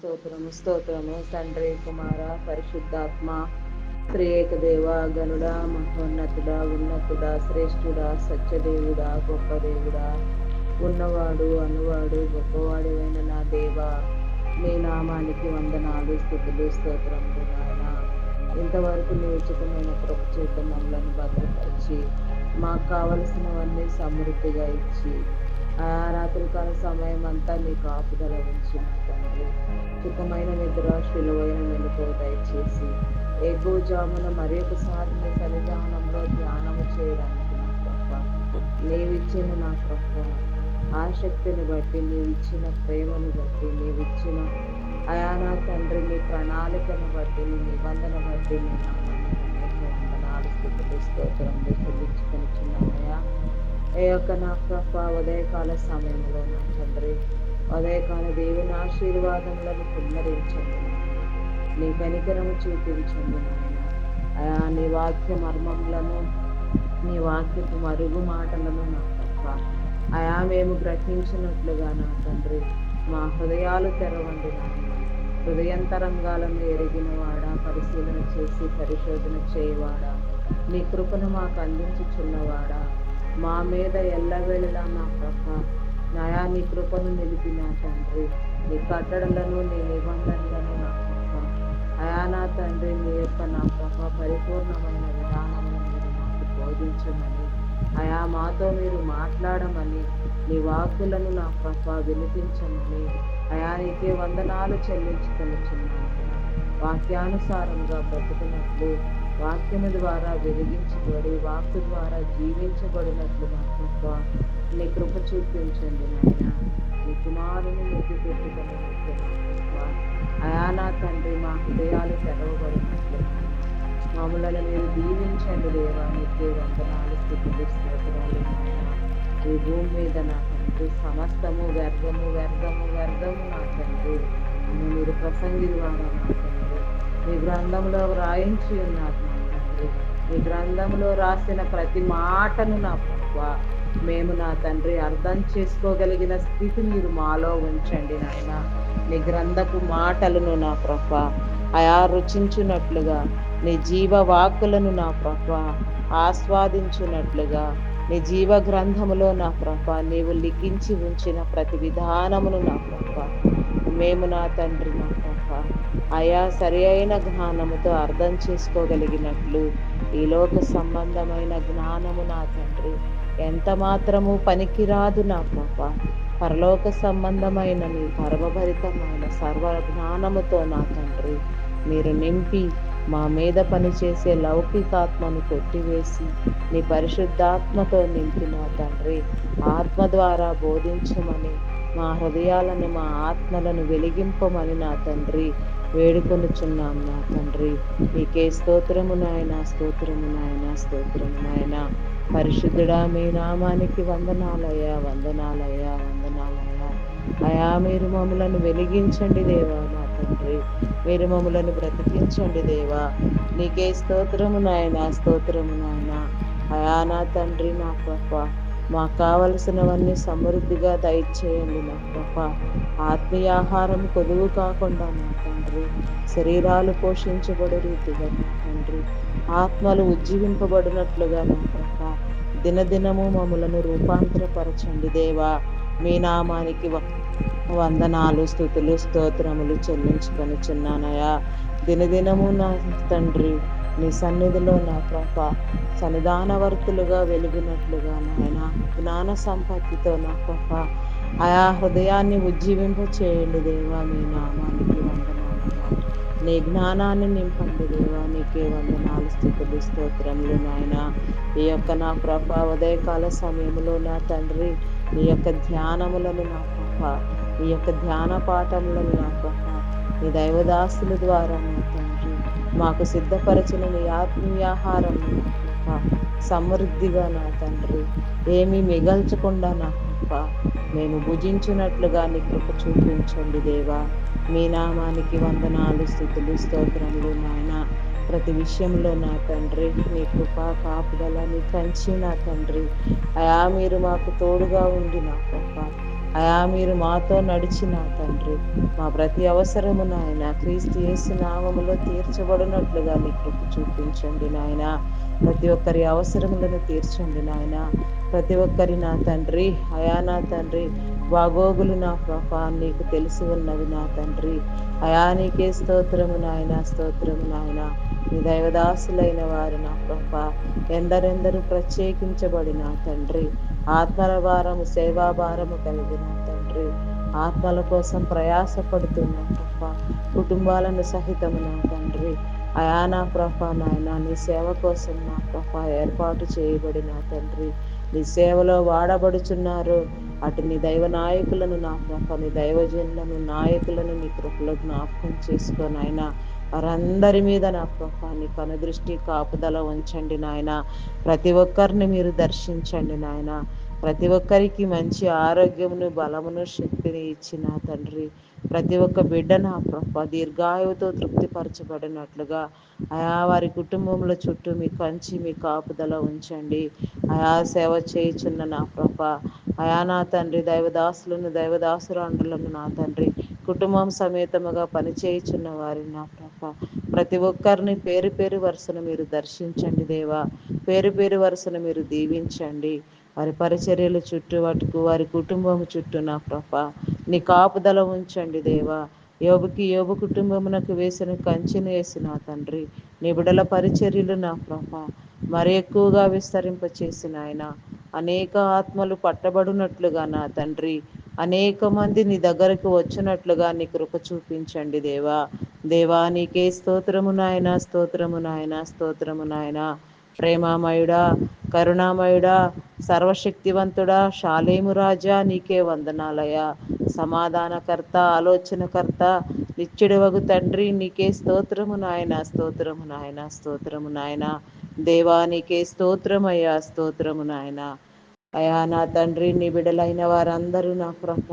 స్తోత్రము స్తోత్రము తండ్రి కుమార పరిశుద్ధాత్మ త్రియేక దేవ గనుడా మహోన్నతుడా ఉన్నతుడా శ్రేష్ఠుడా సత్యదేవుడా గొప్ప దేవుడా ఉన్నవాడు అనువాడు గొప్పవాడివైన నా దేవ మీ నామానికి వందనాలు స్థుతులు స్తోత్రములు నాయన. ఇంతవరకు నీ ఉచితమైన కృప చేత మమ్మల్ని భద్రపరిచి మాకు కావలసినవన్నీ సమృద్ధిగా ఇచ్చి ఆ రాత్రికాల సమయం అంతా నీ కాపుదల ఉంచిన తండ్రి సుఖమైన నిద్ర శిలువైన మెలకువ దయచేసి ఎగువ జామున మరి ఒకసారి నీ సన్నిధానంలో ధ్యానము చేయడానికి నా కృప నీవిచ్చిన నా కృప ఆసక్తిని బట్టి నీవిచ్చిన ప్రేమను బట్టి నీవిచ్చిన అయానా తండ్రి నీ ప్రణాళికను బట్టి నీ నిబంధన బట్టి నీ నామానికి అనేక వందనాలు స్థితులు స్తోత్రంలో చెల్లించుకొనిచున్నానయ్యా. ఏ యొక్క నా కృప ఉదయకాల సమయంలో నా తండ్రి ఉదయకాల దేవుని ఆశీర్వాదములను కుమ్మరించండి నాయన. నీ కనికరము చూపించండి నాయన. అయా నీ వాక్య మర్మములను నీ వాక్యపు మరుగు మాటలను నా కృప అయా మేము గ్రహించినట్లుగా నా తండ్రి మా హృదయాలు తెరవండి నాయన. హృదయంతరంగాలను ఎరిగిన వాడా పరిశీలన చేసి పరిశోధన చేయవాడా నీ కృపను మాకు అందించుచున్నవాడా మా మీద ఎల్లవేళలా నా కృప నాయా నీ కృపను నిలిపిన తండ్రి నీ కట్టడలను నీ నిబంధనలను నా కృప అయా నా తండ్రి నీ యొక్క నా కృప పరిపూర్ణమైన విధానమును మీరు మాకు బోధించమని అయా మాతో మీరు మాట్లాడమని నీ వాక్కులను నా కృప వినిపించమని అయా నీకే వందనాలు చెల్లించుకొనిచున్నాను. వాక్యానుసారంగా బ్రతుకున్నట్లు వాక్యము ద్వారా వెలిగించబడి వాక్కు ద్వారా జీవించబడినట్లు నా కృప నీ కృప చూపించండి నాయన. నీ కుమారుని ముద్దు పెట్టుకుని అయా నా తండ్రి మా హృదయాలు తెరవబడినట్లు మమ్మల్ని మీరు దీవించండి దేవా. నీకే వందనాలు స్థితులు స్తోత్రాలు నాయన. ఈ భూమి మీద నా తండ్రి సమస్తము వ్యర్థము వ్యర్థము వ్యర్థము నా తండ్రి అని మీరు ప్రసంగి ద్వారా నా తండ్రి మీ గ్రంథంలో వ్రాయించి ఉన్నారు నా తండ్రి. మీ గ్రంథంలో రాసిన ప్రతి మాటను నా ప్రభా మేము నా తండ్రి అర్థం చేసుకోగలిగిన స్థితి మీరు మాలో ఉంచండి నాయన. నీ గ్రంథపు మాటలను నా ప్రభా అయా రుచించున్నట్లుగా నీ జీవ వాక్కులను నా ప్రభా ఆస్వాదించున్నట్లుగా నీ జీవ గ్రంథములో నా ప్రభా నీవు లిఖించి ఉంచిన ప్రతి విధానమును నా ప్రభా మేము నా తండ్రి నా ప్రభా అయా సరి అయిన జ్ఞానముతో అర్థం చేసుకోగలిగినట్లు ఈ లోక సంబంధమైన జ్ఞానము నా తండ్రి ఎంత మాత్రము పనికిరాదు నా ప్రభా. పరలోక సంబంధమైన నీ పరమభరితమైన సర్వ జ్ఞానముతో నా తండ్రి మీరు నింపి మా మీద పనిచేసే లౌకికాత్మను కొట్టివేసి నీ పరిశుద్ధాత్మతో నింపిన తండ్రి ఆత్మ ద్వారా బోధించమని మా హృదయాలను మా ఆత్మలను వెలిగింపమని నా తండ్రి వేడుకొనుచున్నాం నా తండ్రి. నీకే స్తోత్రము నాయన స్తోత్రము నాయన స్తోత్రము నాయన. పరిశుద్ధుడా మీ నామానికి వందనాలయ్యా వందనాలయ్యా వందనాలయ్యా. అయా మీరు మమ్మలను వెలిగించండి దేవా నా తండ్రి. మీరు మమ్మలను బ్రతికించండి దేవా. నీకే స్తోత్రము నాయన స్తోత్రము నాయన. అయా నా తండ్రి నా కృప మాకు కావలసినవన్నీ సమృద్ధిగా దయచేయండి నా కృప. ఆత్మీయాహారం కొదువు కాకుండా నా తండ్రి శరీరాలు పోషించబడే రీతిగా నా తండ్రి ఆత్మలు ఉజ్జీవింపబడినట్లుగా నా కృప దినదినము మమ్మలను రూపాంతరపరచండి దేవా. మీ నామానికి వందనాలు స్థుతులు స్తోత్రములు చెల్లించుకొనిచున్నానయా. దినదినము నా తండ్రి నీ సన్నిధిలో నా కృప సన్నిధానవర్తులుగా వెలుగునట్లుగా నాయన జ్ఞాన సంపత్తితో నా కృప ఆయా హృదయాన్ని ఉజ్జీవింప చేయండి దేవా. మీ నామానికి వందనాలయ్యా. నీ జ్ఞానాన్ని నింపండి దేవా. నీకే వందనాలు స్థుతులు స్తోత్రములు నాయన. ఈ యొక్క నా కృప ఉదయకాల సమయంలో నా తండ్రి నీ యొక్క ధ్యానములను నా కృప నీ యొక్క ధ్యాన పాఠములను నా కృప నీ దైవదాసుల ద్వారా నా తండ్రి మాకు సిద్ధపరచిన నీ ఆత్మీయాహారం నా కృప సమృద్ధిగా నా తండ్రి ఏమీ మిగల్చకుండా నా కృప మేము భుజించినట్లుగా నీ కృప చూపించండి దేవా. మీ నామానికి వందనాలు స్థుతులు స్తోత్రములు నాయన. ప్రతి విషయంలో నా తండ్రి నీ కృప కాపుదల నీ కంచి నా తండ్రి అయా మీరు మాకు తోడుగా ఉండి నా కృప అయా మీరు మాతో నడిచిన తండ్రి, మా ప్రతి అవసరము నాయన క్రీస్తు యేసు నామములో తీర్చబడినట్లుగా నీ కృప చూపించండి నాయన. ప్రతి ఒక్కరి అవసరములను తీర్చండి నాయన. ప్రతి ఒక్కరి నా తండ్రి, అయా నా తండ్రి బాగోగులు నా ప్రభా నీకు తెలిసి ఉన్నవి నా తండ్రి. అయా నీకే స్తోత్రము నాయన, స్తోత్రము నాయన. నీ దైవదాసులైన వారు నా ప్రభా ఎందరెందరూ ప్రత్యేకించబడిన తండ్రి, ఆత్మల భారము సేవాభారము కలిగిన తండ్రి, ఆత్మల కోసం ప్రయాసపడుతున్న ప్రభా కుటుంబాలను సహితము నా తండ్రి, అయా నా ప్రభా నాయన నీ సేవ కోసం నా ప్రభా ఏర్పాటు చేయబడిన తండ్రి, నీ సేవలో వాడబడుచున్నారు. అటు నీ దైవ నాయకులను నా ప్రభ, నీ దైవజనులను నాయకులను నీ కృపలో జ్ఞాపకం చేసుకొని ఆయన వారందరి మీద నా ప్రభ నీ కనుదృష్టి కాపుదల ఉంచండి నాయన. ప్రతి ఒక్కరిని మీరు దర్శించండి నాయన. ప్రతి ఒక్కరికి మంచి ఆరోగ్యమును బలమును శక్తిని ఇచ్చిన తండ్రి, ప్రతి ఒక్క బిడ్డ నా ప్రభ దీర్ఘాయువుతో తృప్తిపరచబడినట్లుగా ఆయా వారి కుటుంబముల చుట్టూ మీ కంచి మీ కాపుదల ఉంచండి. ఆయా సేవ చేయుచున్న నా ప్రభ, అయా నా తండ్రి దైవదాసులను దైవదాసురాండ్రులను నా తండ్రి కుటుంబం సమేతముగా పనిచేయుచున్న వారిని నా ప్రభ ప్రతి ఒక్కరిని పేరు పేరు వరుసను మీరు దర్శించండి దేవా. పేరు పేరు వరుసను మీరు దీవించండి. వారి పరిచర్యల చుట్టూ వాటికు వారి కుటుంబం చుట్టూ నా ప్రభ నీ కాపుదల ఉంచండి దేవా. యోబు కుటుంబమునకు వేసిన కంచెను వేసిన తండ్రి, నీ బిడల పరిచర్యలు నా ప్రభ మరి ఎక్కువగా విస్తరింపచేసిన ఆయన అనేక ఆత్మలు పట్టబడినట్లుగా నా తండ్రి, అనేక మంది నీ దగ్గరకు వచ్చినట్లుగా నీ కృప చూపించండి దేవా. దేవా నీకే స్తోత్రము నాయన, స్తోత్రము నాయన, స్తోత్రము నాయన. ప్రేమామయుడా, కరుణామయుడా, సర్వశక్తివంతుడా, షాలేము రాజా నీకే వందనాలయ. సమాధానకర్త, ఆలోచనకర్త, నిత్యుడవగు తండ్రి నీకే స్తోత్రము నాయన, స్తోత్రము నాయన, స్తోత్రము నాయన. దేవా నీకే స్తోత్రమయ్యా, స్తోత్రము నాయన. అయా నా తండ్రి నీ బిడలైన వారందరూ నా ప్రభ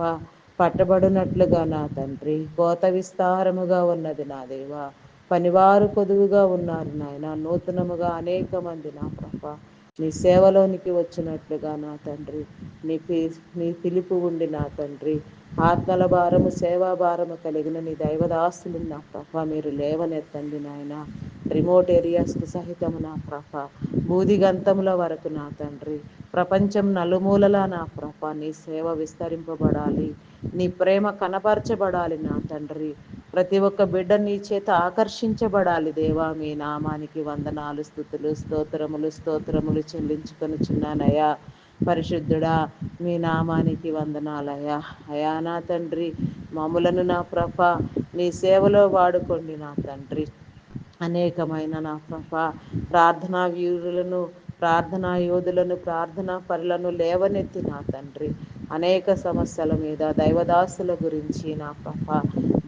పట్టబడినట్లుగా నా తండ్రి కోత విస్తారముగా ఉన్నది నా దేవా. పనివారు కొదువుగా ఉన్నారు నాయన. నూతనముగా అనేక మంది నా ప్రభ నీ సేవలోనికి వచ్చినట్లుగా నా తండ్రి నీ పిలుపు ఉండి నా తండ్రి ఆత్మల భారము సేవా భారము కలిగిన నీ దైవదాసులు నా ప్రభ మీరు లేవనెత్తండి నాయన. రిమోట్ ఏరియాస్కు సహితము నా ప్రభ బూదిగంతముల వరకు నా తండ్రి ప్రపంచం నలుమూలలా నా ప్రభ నీ సేవ విస్తరింపబడాలి. నీ ప్రేమ కనపరచబడాలి నా తండ్రి. ప్రతి ఒక్క బిడ్డ నీ చేత ఆకర్షించబడాలి దేవా. మీ నామానికి వందనాలు, స్తుతులు, స్తోత్రములు, స్తోత్రములు చెల్లించుకొనుచున్నానయ్యా. పరిశుద్ధుడా మీ నామానికి వందనాలయ్యా. అయా నా తండ్రి మమ్ములను నా ప్రభ నీ సేవలో వాడుకోండి నా తండ్రి. అనేకమైన నా ప్రభ ప్రార్థనా వీరులను, ప్రార్థనా యోధులను, ప్రార్థనా పరులను లేవనెత్తి నా తండ్రి అనేక సమస్యల మీద దైవదాసుల గురించి నా ప్రభ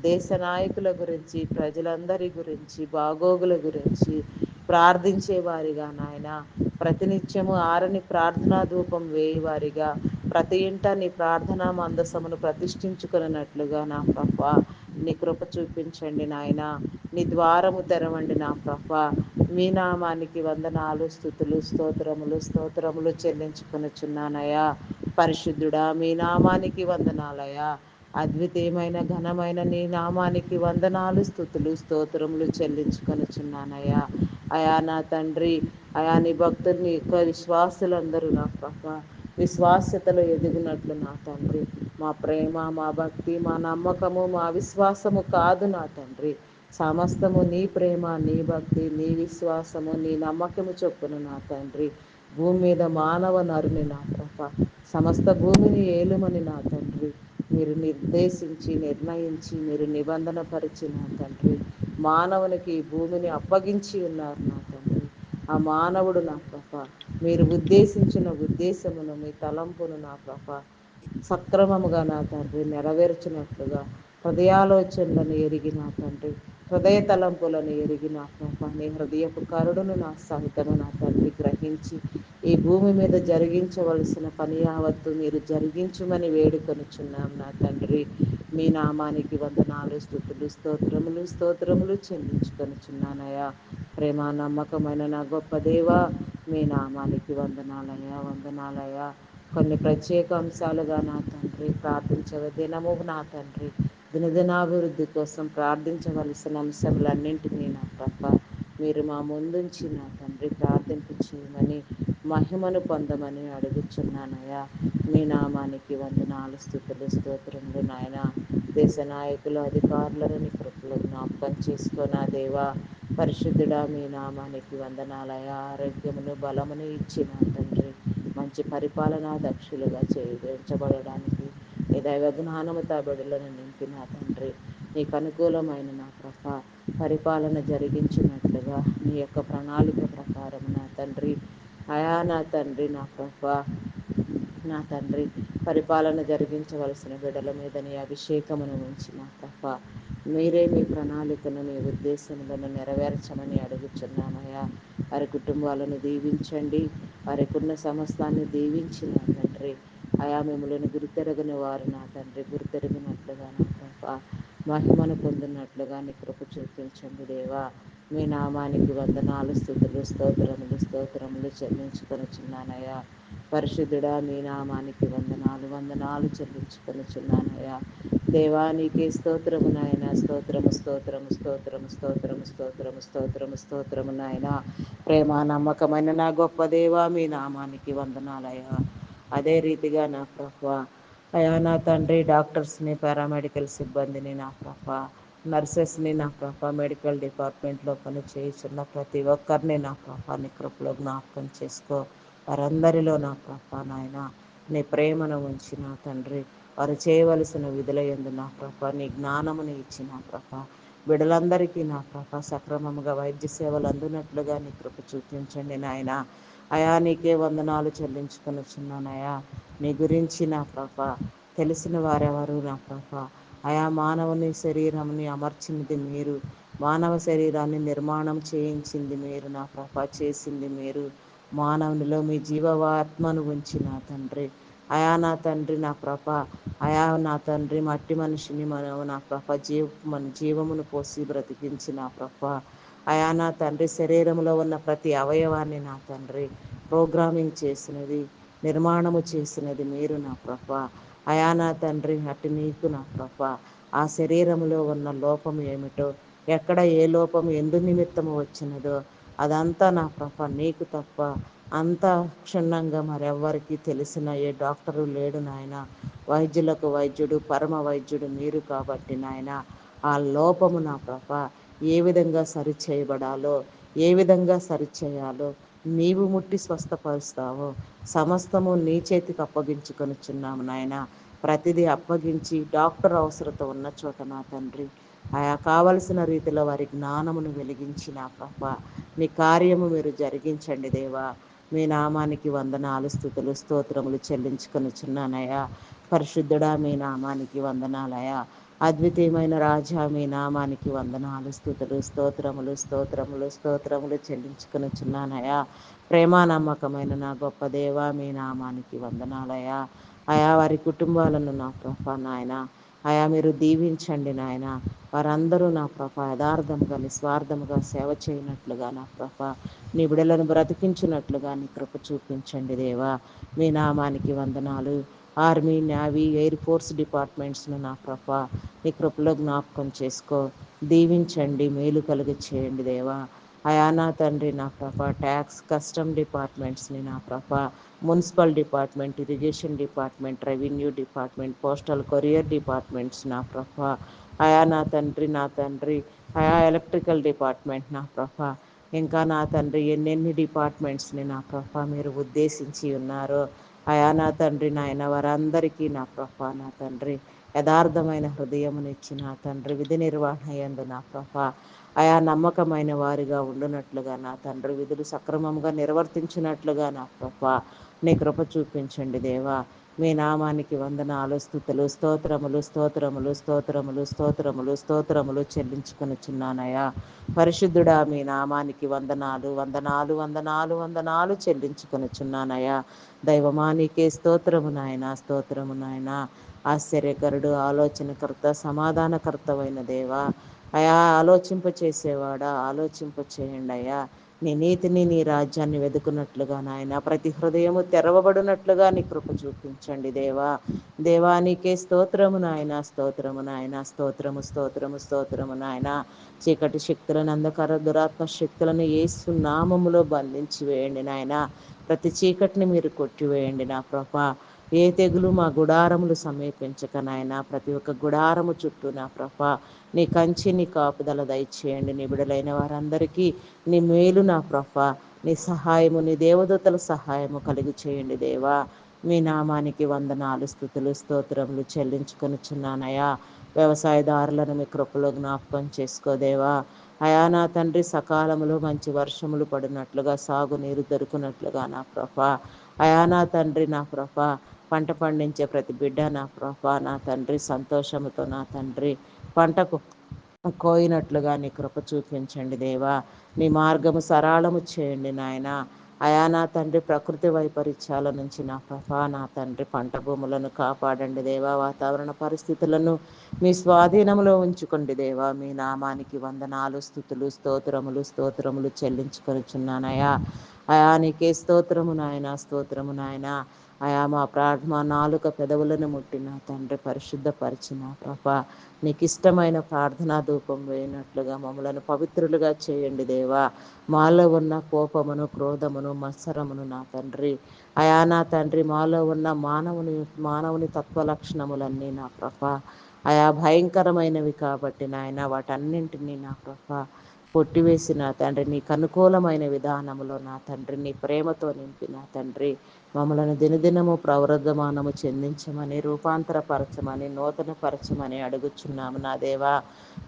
దేశ నాయకుల గురించి, ప్రజలందరి గురించి, బాగోగుల గురించి ప్రార్థించే వారిగా నాయన, ప్రతినిత్యము ఆరని ప్రార్థనా ధూపం వేయువారిగా, ప్రతి ఇంట నీ ప్రార్థనా మందసమును ప్రతిష్ఠించుకున్నట్లుగా నా ప్రభ నీ కృప చూపించండి నాయన. నీ ద్వారము తెరవండి నా ప్రభ. మీ నామానికి వందనాలు, స్తుతులు, స్తోత్రములు, స్తోత్రములు చెల్లించుకొనుచున్నానయ్యా. పరిశుద్ధుడా మీ నామానికి వందనాలయ్యా. అద్వితీయమైన ఘనమైన నీ నామానికి వందనాలు, స్తుతులు, స్తోత్రములు చెల్లించుకొనుచున్నానయ్యా. అయా నా తండ్రి, అయా నీ భక్తులు నీ యొక్క విశ్వాసులందరూ నా ప్రభ విశ్వాస్యతలో ఎదిగినట్లు నా తండ్రి మా ప్రేమ, మా భక్తి, మా నమ్మకము, మా విశ్వాసము కాదు నా తండ్రి. సమస్తము నీ ప్రేమ, నీ భక్తి, నీ విశ్వాసము, నీ నమ్మకము చొప్పున నా తండ్రి భూమి మీద మానవ నరుని నా ప్రభ సమస్త భూమిని ఏలుమని నా తండ్రి మీరు నిర్దేశించి నిర్ణయించి మీరు నిబంధన పరిచి నా తండ్రి మానవునికి ఈ భూమిని అప్పగించి ఉన్నారు నా తండ్రి. ఆ మానవుడు నా ప్రభ మీరు ఉద్దేశించిన ఉద్దేశమును మీ తలంపును నా ప్రభ సక్రమముగా నా తండ్రి నెరవేర్చినట్లుగా హృదయాలోచనలను ఎరిగి నా తండ్రి హృదయ తలంపులను ఎరిగి నా ప్రభ నీ హృదయపు కరుడును నా సహితము నా తండ్రి గ్రహించి ఈ భూమి మీద జరిగించవలసిన పని యావత్తు మీరు జరిగించుమని వేడుకొనుచున్నాం నా తండ్రి. మీ నామానికి వందనాలు, స్తుతులు, స్తోత్రములు, స్తోత్రములు చెల్లించుకొనుచున్నానయ్యా. ప్రేమ నమ్మకమైన నా గొప్ప దేవా మీ నామానికి వందనాలయ్యా, వందనాలయ్యా. కొన్ని ప్రత్యేక అంశాలుగా నా తండ్రి ప్రార్థించవ దినము నా తండ్రి దినదినాభివృద్ధి కోసం ప్రార్థించవలసిన అంశములన్నింటినీ నా ప్రభ మీరు మా ముందుంచి నా తండ్రి ప్రార్థింపు చేయమని మహిమను పొందమని అడుగుచున్నానయ్యా. మీ నామానికి వందనాలు, స్తుతులు, స్తోత్రములు నాయన. దేశ నాయకులు, అధికారులను నీ కృపలో జ్ఞాపకం చేసుకున్నా దేవా. పరిశుద్ధుడా, మీ నామానికి వందనాలయ. ఆరోగ్యమును బలమును ఇచ్చిన తండ్రి మంచి పరిపాలనా దక్షులుగా చేయించబడడానికి నీ దైవ జ్ఞానముతో బిడ్డలను నింపిన తండ్రి నీకు అనుకూలమైన నా ప్రభ పరిపాలన జరిగించినట్లుగా నీ యొక్క ప్రణాళిక ప్రకారం నా తండ్రి అయా నా తండ్రి నా ప్రభ నా తండ్రి పరిపాలన జరిగించవలసిన బిడ్డల మీద నీ అభిషేకమును ఉంచి నా ప్రభ మీరే మీ ప్రణాళికను మీ ఉద్దేశములను నెరవేర్చమని అడుగుచున్నామయ్యా. వారి కుటుంబాలను దీవించండి, వారికి ఉన్న సమస్తాన్ని దీవించిన తండ్రి అయా మిమ్మల్ని గురితెరగని వారు నా తండ్రి గురితెరిగినట్లుగా నా ప్రభ మహిమను పొందినట్లుగా నీ కృప చూపించండి దేవా. మీ నామానికి వందనాలు, స్తుతులు, స్తోత్రములు స్తోత్రములు చెల్లించుకొనుచున్నానయ్యా. పరిశుద్ధుడా, మీ నామానికి వందనాలు వందనాలు చెల్లించుకొనుచున్నానయ్యా. దేవానికి స్తోత్రము నాయన. స్తోత్రము స్తోత్రము స్తోత్రము స్తోత్రము స్తోత్రము స్తోత్రము స్తోత్రము నాయన. ప్రేమ నమ్మకమైన నా గొప్ప దేవా, మీ నామానికి వందనాలయ్యా. అదే రీతిగా నా ప్రభా అయా నా తండ్రి డాక్టర్స్ని, పారామెడికల్ సిబ్బందిని నా ప్రభా నర్సెస్ని నా ప్రభా మెడికల్ డిపార్ట్మెంట్లో పని చేయుచున్న ప్రతి ఒక్కరిని నా ప్రభా నీ కృపలో జ్ఞాపకం చేసుకో. వారందరిలో నా ప్రభా నాయన నీ ప్రేమను ఉంచి నా తండ్రి వారు చేయవలసిన విధుల యందు నా ప్రభా నీ జ్ఞానముని ఇచ్చి నా ప్రభా బిడ్డలందరికీ నా ప్రభా సక్రమముగా వైద్య సేవలు అందునట్లుగా నీ కృప చూపించండి నాయన. అయా నీకే వందనాలు చెల్లించుకొనుచున్నానయా. నీ గురించి నా ప్రభా తెలిసిన వారెవరు నా ప్రభా అయా మానవుని శరీరంని అమర్చినది మీరు, మానవ శరీరాన్ని నిర్మాణం చేయించింది మీరు నా ప్రభా చేసింది మీరు. మానవునిలో మీ జీవవాత్మను ఉంచి నా తండ్రి అయా నా తండ్రి నా ప్రభ అయా నా తండ్రి మట్టి మనిషిని మనం నా ప్రభ జీవమును పోసి బ్రతికించి నా ప్రభ అయా నా తండ్రి శరీరంలో ఉన్న ప్రతి అవయవాన్ని నా తండ్రి ప్రోగ్రామింగ్ చేసినది, నిర్మాణము చేసినది మీరు నా ప్రభ అయా నా తండ్రి అటు నీకు నా ప్రభ ఆ శరీరంలో ఉన్న లోపం ఏమిటో, ఎక్కడ ఏ లోపం ఎందు నిమిత్తము వచ్చినదో అదంతా నా ప్రభ నీకు తప్ప అంత క్షుణ్ణంగా మరెవ్వరికి తెలిసిన ఏ డాక్టరు లేడు నాయన. వైద్యులకు వైద్యుడు, పరమ వైద్యుడు మీరు కాబట్టి నాయన ఆ లోపము నా ప్రభ ఏ విధంగా సరిచేయబడాలో, ఏ విధంగా సరిచేయాలో నీవు ముట్టి స్వస్థపరుస్తావో సమస్తము నీ చేతికి అప్పగించుకొనుచున్నాము నాయన. ప్రతిదీ అప్పగించి డాక్టర్ అవసరత ఉన్న చోట నా తండ్రి ఆయా కావలసిన రీతిలో వారి జ్ఞానమును వెలిగించి నా ప్రభ నీ కార్యము మీరు జరిగించండి దేవా. మీ నామానికి వందనాలు, స్తుతులు, స్తోత్రములు చెల్లించుకొనుచున్నానయ్యా. పరిశుద్ధుడా, మీ నామానికి వందనాలయ్యా. అద్వితీయమైన రాజా, మీ నామానికి వందనాలు, స్తుతులు, స్తోత్రములు స్తోత్రములు స్తోత్రములు చెల్లించుకొనుచున్నానయ్యా. ప్రేమ నమ్మకమైన నా గొప్ప దేవా, మీ నామానికి వందనాలయ్యా. అయా వారి కుటుంబాలను నా ప్రభ నాయన అయా మీరు దీవించండి నాయన. వారందరూ నా ప్రభ యథార్థముగా నిస్వార్థముగా సేవ చేయనట్లుగా నా ప్రభ నీ బిడలను బ్రతికించినట్లుగా నీ కృప చూపించండి దేవా. మీ నామానికి వందనాలు. ఆర్మీ, నేవీ, ఎయిర్ ఫోర్స్ డిపార్ట్మెంట్స్ను నా ప్రభ నీ కృపలో జ్ఞాపకం చేసుకో. దీవించండి, మేలు కలుగ చేయండి దేవా. అయా నా తండ్రి నా ప్రభ ట్యాక్స్, కస్టమ్ డిపార్ట్మెంట్స్ని నా ప్రభ municipal department, irrigation department, revenue department, postal courier departments నా ప్రభ అయా నా తండ్రి నా తండ్రి అయా ఎలక్ట్రికల్ డిపార్ట్మెంట్ నా ప్రభ ఇంకా నా తండ్రి ఎన్నెన్ని డిపార్ట్మెంట్స్ని నా ప్రభ మీరు ఉద్దేశించి ఉన్నారో అయా నా తండ్రి నాయన వారందరికీ నా ప్రభ నా తండ్రి యథార్థమైన హృదయమునిచ్చి నా తండ్రి విధి నిర్వహణ యందు నా ప్రభ అయా నమ్మకమైన వారిగా ఉండునట్లుగా నా తండ్రి విధులు సక్రమంగా నిర్వర్తించినట్లుగా నా ప్రభ నీ కృప చూపించండి దేవా. మీ నామానికి వందనాలు, స్తుతులు, స్తోత్రములు స్తోత్రములు స్తోత్రములు స్తోత్రములు స్తోత్రములు చెల్లించుకొనుచున్నానయ్యా. పరిశుద్ధుడా, మీ నామానికి వందనాలు వందనాలు వందనాలు వందనాలు చెల్లించుకొనుచున్నానయ్యా. దైవమానికే స్తోత్రము నాయన, స్తోత్రము నాయన. ఆశ్చర్యకరుడు, ఆలోచనకర్త, సమాధానకర్తవైన దేవా అయా ఆలోచింప చేసేవాడా ఆలోచింప చేయండి అయ్యా. నీ నీతిని నీ రాజ్యాన్ని వెతుకున్నట్లుగా నాయన ప్రతి హృదయము తెరవబడినట్లుగా నీ కృప చూపించండి దేవా. దేవానికే స్తోత్రము నాయన, స్తోత్రము నాయన, స్తోత్రము స్తోత్రము స్తోత్రము నాయన. చీకటి శక్తులను, అంధకార దురాత్మ శక్తులను యేసు నామములో బంధించి వేయండి నాయన. ప్రతి చీకటిని మీరు కొట్టివేయండి నా ప్రభా. ఏ తెగులు మా గుడారములు సమీపించక నాయన, ప్రతి ఒక్క గుడారము చుట్టూ నా ప్రభా నీ కంచి నీ కాపుదల దయచేయండి. నీ బిడలైన వారందరికీ నీ మేలు నా ప్రభా, నీ సహాయము, నీ దేవదూతల సహాయము కలిగి చేయండి దేవా. మీ నామానికి వందనాలు, స్తుతులు, స్తోత్రములు చెల్లించుకొనిచున్నానయ్యా. వ్యవసాయదారులను మీ కృపలో జ్ఞాపకం చేసుకోదేవా. అయా నా తండ్రి, సకాలంలో మంచి వర్షములు పడినట్లుగా, సాగునీరు దొరికినట్లుగా నా ప్రభా. అయా నా తండ్రి, నా ప్రభా, పంట పండించే ప్రతి బిడ్డ నా ప్రభా, నా తండ్రి సంతోషముతో నా తండ్రి పంటకు కోయినట్లుగా నీ కృప చూపించండి దేవా. నీ మార్గము సరళము చేయండి నాయన. అయా నా తండ్రి, ప్రకృతి వైపరీత్యాల నుంచి నా ప్రభా నా తండ్రి పంట భూములను కాపాడండి దేవా. వాతావరణ పరిస్థితులను మీ స్వాధీనంలో ఉంచుకోండి దేవా. మీ నామానికి వందనాలు, స్తుతులు, స్తోత్రములు స్తోత్రములు చెల్లించుకొనిచున్నానయా. అయా నీకే స్తోత్రము నాయన, స్తోత్రము నాయన. అయా మా నాలుక పెదవులను ముట్టిన తండ్రి పరిశుద్ధపరిచిన ప్రభా, నీకు ఇష్టమైన ప్రార్థనా ధూపం వేయినట్లుగా మమ్మలను పవిత్రులుగా చేయండి దేవా. మాలో ఉన్న కోపమును, క్రోధమును, మత్సరమును నా తండ్రి, అయా నా తండ్రి మాలో ఉన్న మానవుని తత్వ లక్షణములన్నీ నా ప్రభా, అయా భయంకరమైనవి కాబట్టి నాయన వాటన్నింటినీ నా ప్రభా కొట్టివేసి నా తండ్రి నీకు అనుకూలమైన విధానములో నా తండ్రి నీ ప్రేమతో నింపి నా తండ్రి మమ్మలను దినదినము ప్రవర్ధమానము చెందించమని, రూపాంతరపరచమని, నూతనపరచమని అడుగుచున్నాము నా దేవా.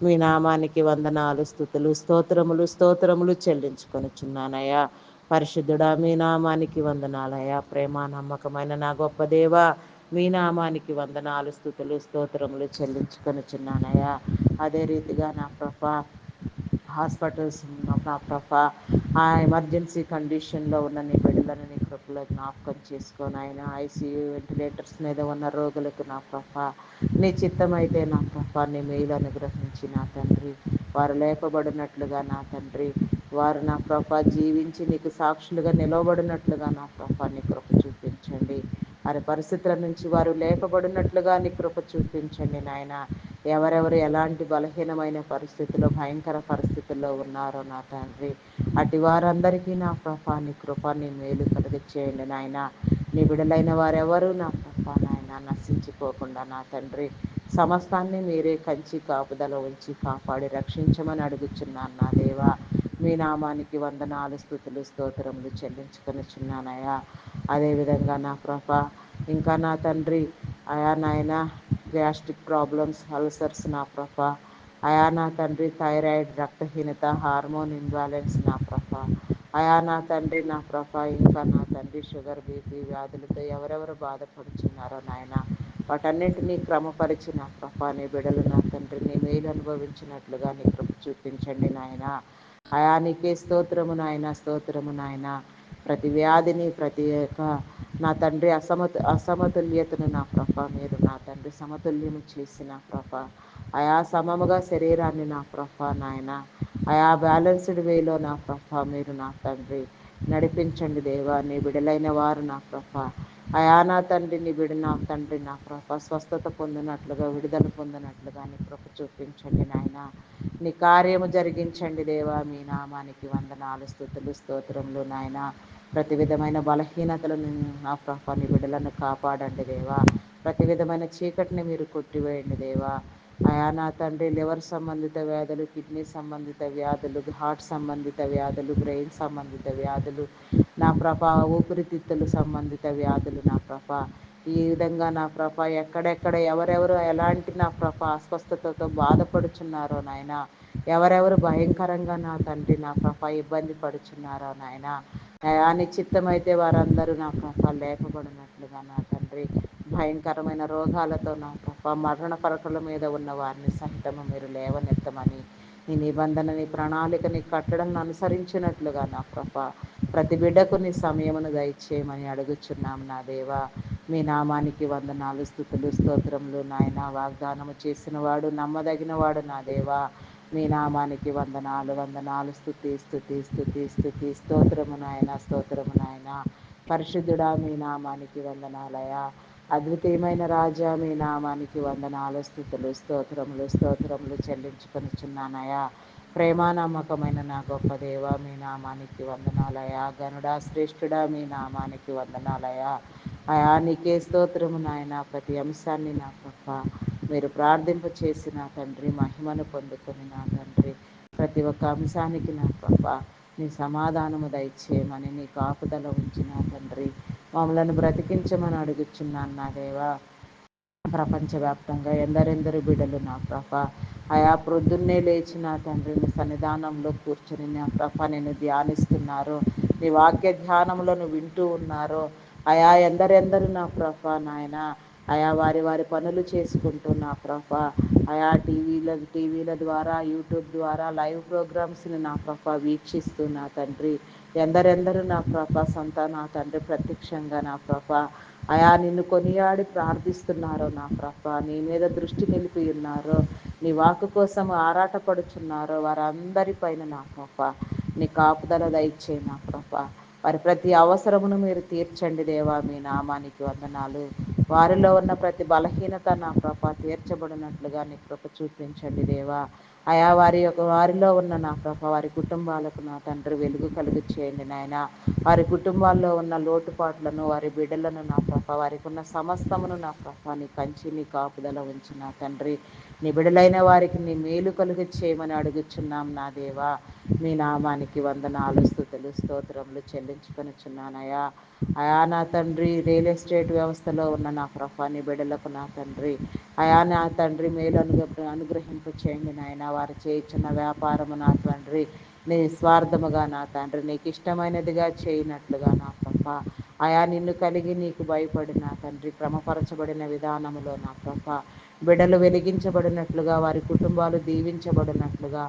మీ నామానికి వందనాలు, స్తుతులు, స్తోత్రములు స్తోత్రములు చెల్లించుకొనిచున్నానయ్యా. పరిశుద్ధుడా మీ నామానికి వందనాలయ్యా. ప్రేమ నమ్మకమైన నా గొప్ప దేవా మీ నామానికి వందనాలు, స్తుతులు, స్తోత్రములు చెల్లించుకొనిచున్నానయ్యా. అదే రీతిగా నా ప్రభా హాస్పిటల్స్ నా ప్రభా ఆ ఎమర్జెన్సీ కండిషన్లో ఉన్న నీ బిడ్డలను నీ కృపలో జ్ఞాపకం చేసుకొని ఆయన ఐసీయూ వెంటిలేటర్స్ మీద ఉన్న రోగులకు నా ప్రభా నీ చిత్తమైతే నా ప్రభా నీ మేలు అనుగ్రహించి నా తండ్రి వారు లేపబడినట్లుగా నా తండ్రి వారు నా ప్రభా జీవించి నీకు సాక్షులుగా నిలవబడినట్లుగా నా ప్రభా నీ కృప చూపించండి. వారి పరిస్థితుల నుంచి వారు లేపబడినట్లుగా నీ కృప చూపించండి నాయన. ఎవరెవరు ఎలాంటి బలహీనమైన పరిస్థితుల్లో, భయంకర పరిస్థితుల్లో ఉన్నారో నా తండ్రి అటు వారందరికీ నా ప్రభా నీ కృప నీ మేలు కలిగి చేయండి నాయన. నీ బిడలైన వారెవరు నా ప్రభా నాయన నశించిపోకుండా నా తండ్రి సమస్తాన్ని మీరే కంచి కాపుదల ఉంచి కాపాడి రక్షించమని అడుగుచున్నాను నా దేవా. మీ నామానికి వందనాలు, స్తుతులు, స్తోత్రములు చెల్లించుకొనిచున్నానయ్యా. అదేవిధంగా నా ప్రభా ఇంకా నా తండ్రి అయా నాయన గ్యాస్ట్రిక్ ప్రాబ్లమ్స్, అల్సర్స్ నా ప్రభా అయా నా తండ్రి థైరాయిడ్, రక్తహీనత, హార్మోన్ ఇంబ్యాలెన్స్ నా ప్రభా అయా నా తండ్రి నా ప్రభా ఇంకా నా తండ్రి షుగర్, బీపీ వ్యాధులతో ఎవరెవరు బాధపడుచున్నారో నాయన వాటన్నింటినీ క్రమపరిచి నా ప్రభా నీ బిడలు నా తండ్రి నీ మేలు అనుభవించినట్లుగా నీ కృప చూపించండి నాయన. అయా నీకే స్తోత్రము నాయన, స్తోత్రము నాయన. ప్రతి వ్యాధిని ప్రతి యొక్క నా తండ్రి అసమతుల్యతను నా ప్రభా మీరు నా తండ్రి సమతుల్యము చేసి నా ప్రభా అయా సమముగా శరీరాన్ని నా ప్రభా నాయన అయా బ్యాలెన్స్డ్ వేలో నా ప్రభా మీరు నా తండ్రి నడిపించండి దేవా. నీ బిడలైన వారు నా ప్రభా అయా నా తండ్రి నీ బిడ నా తండ్రి నా ప్రభా స్వస్థత పొందినట్లుగా, విడుదల పొందినట్లుగా నీ కృప చూపించండి నాయన. నీ కార్యము జరిగించండి దేవా. మీ నామానికి వందనాలు, స్తుతులు, స్తోత్రములు నాయన. ప్రతి విధమైన బలహీనతలను నా ప్రభా నీ బిడ్డలను కాపాడండి దేవా. ప్రతి విధమైన చీకటిని మీరు కొట్టివేయండి దేవా. అయా నా తండ్రి లివర్ సంబంధిత వ్యాధులు, కిడ్నీ సంబంధిత వ్యాధులు, హార్ట్ సంబంధిత వ్యాధులు, బ్రెయిన్ సంబంధిత వ్యాధులు నా ప్రభా ఊపిరితిత్తులు సంబంధిత వ్యాధులు నా ప్రభా ఈ విధంగా నా ప్రభా ఎక్కడెక్కడ ఎవరెవరు ఎలాంటి నా ప్రభా అస్వస్థతతో బాధపడుచున్నారో నాయన ఎవరెవరు భయంకరంగా నా తండ్రి నా ప్రభా ఇబ్బంది పడుచున్నారో నాయన అయా నిశ్చిత్తమైతే వారందరూ నా ప్రభా లేపబడినట్లుగా నా తండ్రి భయంకరమైన రోగాలతో నా ప్రభా మరణ పరకల మీద ఉన్న వారిని సహితము మీరు లేవనెత్తమని నీ నిబంధన నీ ప్రణాళికని కట్టడలను అనుసరించినట్లుగా నా ప్రభా ప్రతి బిడ్డకు నీ సమయమును దయచేయమని అడుగుచున్నాం నా దేవా. మీ నామానికి వందనాలు, స్తుతులు, స్తోత్రములు నాయన. వాగ్దానము చేసిన వాడు నమ్మదగిన వాడు నా దేవా. మీ నామానికి వందనాలు వందనాలు. స్తుతి స్తుతి స్తుతి స్తుతి. స్తోత్రము నాయన, స్తోత్రము నాయన. పరిశుద్ధుడా మీ నామానికి వందనాలయ. అద్వితీయమైన రాజా మీ నామానికి వందనాలు, స్థుతులు, స్తోత్రములు స్తోత్రములు చెల్లించుకొనిచున్నానయా. ప్రేమా నమ్మకమైన నా గొప్ప దేవ మీ నామానికి వందనాలయ. గనుడా శ్రేష్ఠుడా మీ నామానికి వందనాలయ. అయా నీకే స్తోత్రము నాయన. ప్రతి అంశాన్ని నా గొప్ప మీరు ప్రార్థింప చేసి నా తండ్రి మహిమను పొందుకొని నా తండ్రి ప్రతి ఒక్క అంశానికి నా గొప్ప నీ సమాధానము దయచేయమని నీ కాపుదల ఉంచి నా తండ్రి మమ్మలను బ్రతికించమని అడుగుచున్నాను నా దేవా. ప్రపంచవ్యాప్తంగా ఎందరెందరు బిడ్డలు నా ప్రభ ఆయా ప్రొద్దున్నే లేచి నా తండ్రి నీ సన్నిధానంలో కూర్చొని నా ప్రభ నేను ధ్యానిస్తున్నారు, నీ వాక్య ధ్యానములను వింటూ ఉన్నారు. ఆయా ఎందరెందరు నా ప్రభ నాయన ఆయా వారి వారి పనులు చేసుకుంటూ నా ప్రభ ఆయా టీవీల ద్వారా యూట్యూబ్ ద్వారా లైవ్ ప్రోగ్రామ్స్ని నా ప్రభ వీక్షిస్తూ నా తండ్రి ఎందరెందరు నా ప్రభ సొంత నా తండ్రి ప్రత్యక్షంగా నా ప్రభ అయా నిన్ను కొనియాడి ప్రార్థిస్తున్నారో నా ప్రభ నీ మీద దృష్టి నిలిపి ఉన్నారో నీ వాక్కు కోసం ఆరాటపడుచున్నారో వారందరి పైన నా ప్రభ నీ కాపుదల దయచేయి నా ప్రభ. వారి ప్రతి అవసరమును మీరు తీర్చండి దేవా. మీ నామానికి వందనాలు. వారిలో ఉన్న ప్రతి బలహీనత నా ప్రభ తీర్చబడినట్లుగా నీ కృప చూపించండి దేవా. అయా వారిలో ఉన్న నా ప్రభ వారి కుటుంబాలకు నా తండ్రి వెలుగు కలుగు చేయండి నాయన. వారి కుటుంబాల్లో ఉన్న లోటుపాట్లను వారి బిడ్డలను నా ప్రభ వారికి ఉన్న సమస్తమును నా ప్రభ నీ కంచి నీ కాపుదల ఉంచి నా తండ్రి నీ బిడలైన వారికి నీ మేలు కలుగు చేయమని అడుగుచున్నాం నా దేవా. మీ నామానికి వందనాలు స్తుతులు స్తోత్రములు చెల్లించుకొనిచున్నానయా. అయా నా తండ్రి రియల్ ఎస్టేట్ వ్యవస్థలో ఉన్న నా ప్రభ నీ బిడలకు నా తండ్రి అయా నా తండ్రి మేలు అనుగ్రహింప చేయండి నాయన. వారు చేయుచున్న వ్యాపారము నా తండ్రి నీ స్వార్థముగా నా తండ్రి నీకు ఇష్టమైనదిగా చేయనట్లుగా నా ప్రభ ఆయా నిన్ను కలిగి నీకు భయపడి నా తండ్రి క్రమపరచబడిన విధానములో నా ప్రభ బిడ్డలు వెలిగించబడినట్లుగా వారి కుటుంబాలు దీవించబడినట్లుగా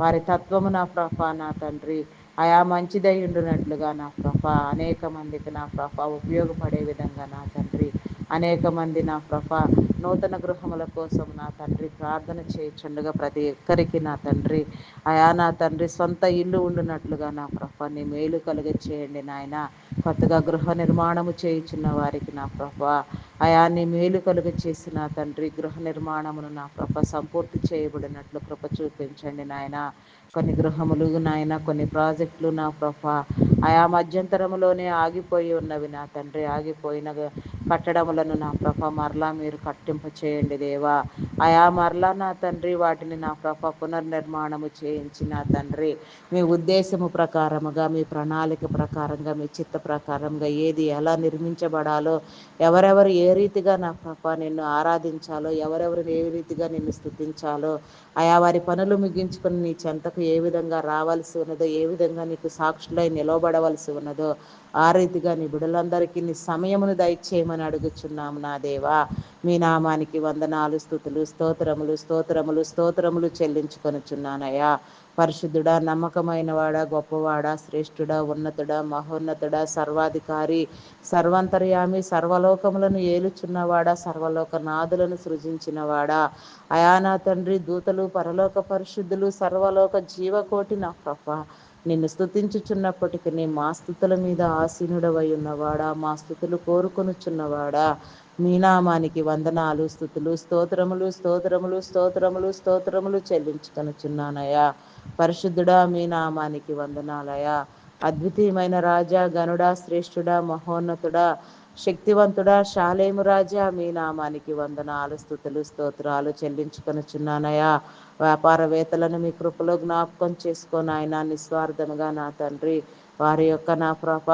వారి తత్వము నా ప్రభ నా తండ్రి ఆయా మంచిదై ఉండునట్లుగా నా ప్రభ అనేక మందికి నా ప్రభ ఉపయోగపడే విధంగా నా తండ్రి అనేక మంది నా ప్రభ నూతన గృహముల కోసం నా తండ్రి ప్రార్థన చేయుచుండగా ప్రతి ఒక్కరికి నా తండ్రి అయా నా తండ్రి సొంత ఇల్లు ఉండునట్లుగా నా ప్రభ నీ మేలు కలుగ చేయండి నాయన. కొత్తగా గృహ నిర్మాణము చేయుచున్న వారికి నా ప్రభ అయా నీ మేలు కలుగ చేసి నా తండ్రి గృహ నిర్మాణమును నా ప్రభ సంపూర్తి చేయబడినట్లు కృప చూపించండి నాయన. కొన్ని గృహములు నాయన కొన్ని ప్రాజెక్టులు నా ప్రభ ఆయా మధ్యంతరములోనే ఆగిపోయి ఉన్నవి నా తండ్రి ఆగిపోయిన కట్టడములను నా ప్రభ మరలా మీరు కట్టింపు చేయండి దేవా. ఆయా మరలా నా తండ్రి వాటిని నా ప్రభ పునర్నిర్మాణము చేయించి నా తండ్రి మీ ఉద్దేశము ప్రకారముగా మీ ప్రణాళిక ప్రకారంగా మీ చిత్త ప్రకారంగా ఏది ఎలా నిర్మించబడాలో ఎవరెవరు ఏ రీతిగా నా ప్రభ నిన్ను ఆరాధించాలో ఎవరెవరు ఏ రీతిగా నిన్ను స్తుతించాలో ఆయా వారి పనులు ముగించుకొని నీ చెంతకు ఏ విధంగా రావాల్సి ఉన్నదో ఏ విధంగా నీకు సాక్షులై నిలవబడవలసి ఉన్నదో ఆ రీతిగా నీ బిడ్డలందరికీ నీ సమయమును దయచేయమని అడుగుచున్నాము నా దేవా. మీ నామానికి వందనాలు స్తుతులు స్తోత్రములు స్తోత్రములు స్తోత్రములు చెల్లించుకొనుచున్నానయ్యా. పరిశుద్ధుడా నమ్మకమైన వాడా గొప్పవాడా శ్రేష్ఠుడా ఉన్నతుడా మహోన్నతుడా సర్వాధికారి సర్వంతర్యామి సర్వలోకములను ఏలుచున్నవాడా సర్వలోక నాదులను సృజించినవాడా అయా నా తండ్రి దూతలు పరలోక పరిశుద్ధులు సర్వలోక జీవకోటి నా ప్రభ నిన్ను స్తుతించుచున్నప్పటికీ మా స్థుతుల మీద ఆసీనుడవై ఉన్నవాడా మా స్థుతులు కోరుకొనుచున్నవాడా. మీ నామానికి వందనాలు స్థుతులు స్తోత్రములు స్తోత్రములు స్తోత్రములు స్తోత్రములు చెల్లించుకొనుచున్నానయ్యా. పరిశుద్ధుడా మీ నామానికి వందనాలయా. అద్వితీయమైన రాజా గనుడా శ్రేష్ఠుడా మహోన్నతుడా శక్తివంతుడా శాలేము రాజా మీ నామానికి వందనాలు స్థుతులు స్తోత్రాలు చెల్లించుకొనుచున్నానయా. వ్యాపారవేత్తలను మీ కృపలో జ్ఞాపకం చేసుకొని ఆయన నిస్వార్థముగా నా తండ్రి వారి యొక్క నా ప్రభ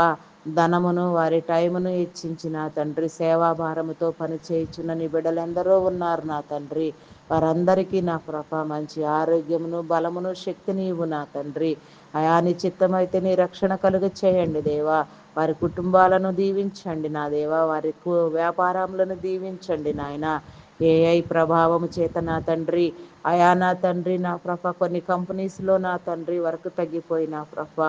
ధనమును వారి టైమును ఇచ్చించి నా తండ్రి సేవాభారముతో పనిచేయుచున్న నీ బిడ్డలందరూ ఉన్నారు నా తండ్రి. వారందరికీ నా ప్రభ మంచి ఆరోగ్యమును బలమును శక్తిని ఇవ్వు నా తండ్రి. అయా నీ చిత్తమైతే నీ రక్షణ కలుగ చేయండి దేవా. వారి కుటుంబాలను దీవించండి నా దేవా. వారి వ్యాపారములను దీవించండి నాయన. ఏఐ ప్రభావము చేత నా తండ్రి అయా నా తండ్రి నా ప్రభ కొన్ని కంపెనీస్లో నా తండ్రి వర్క్ తగ్గిపోయిన ప్రభ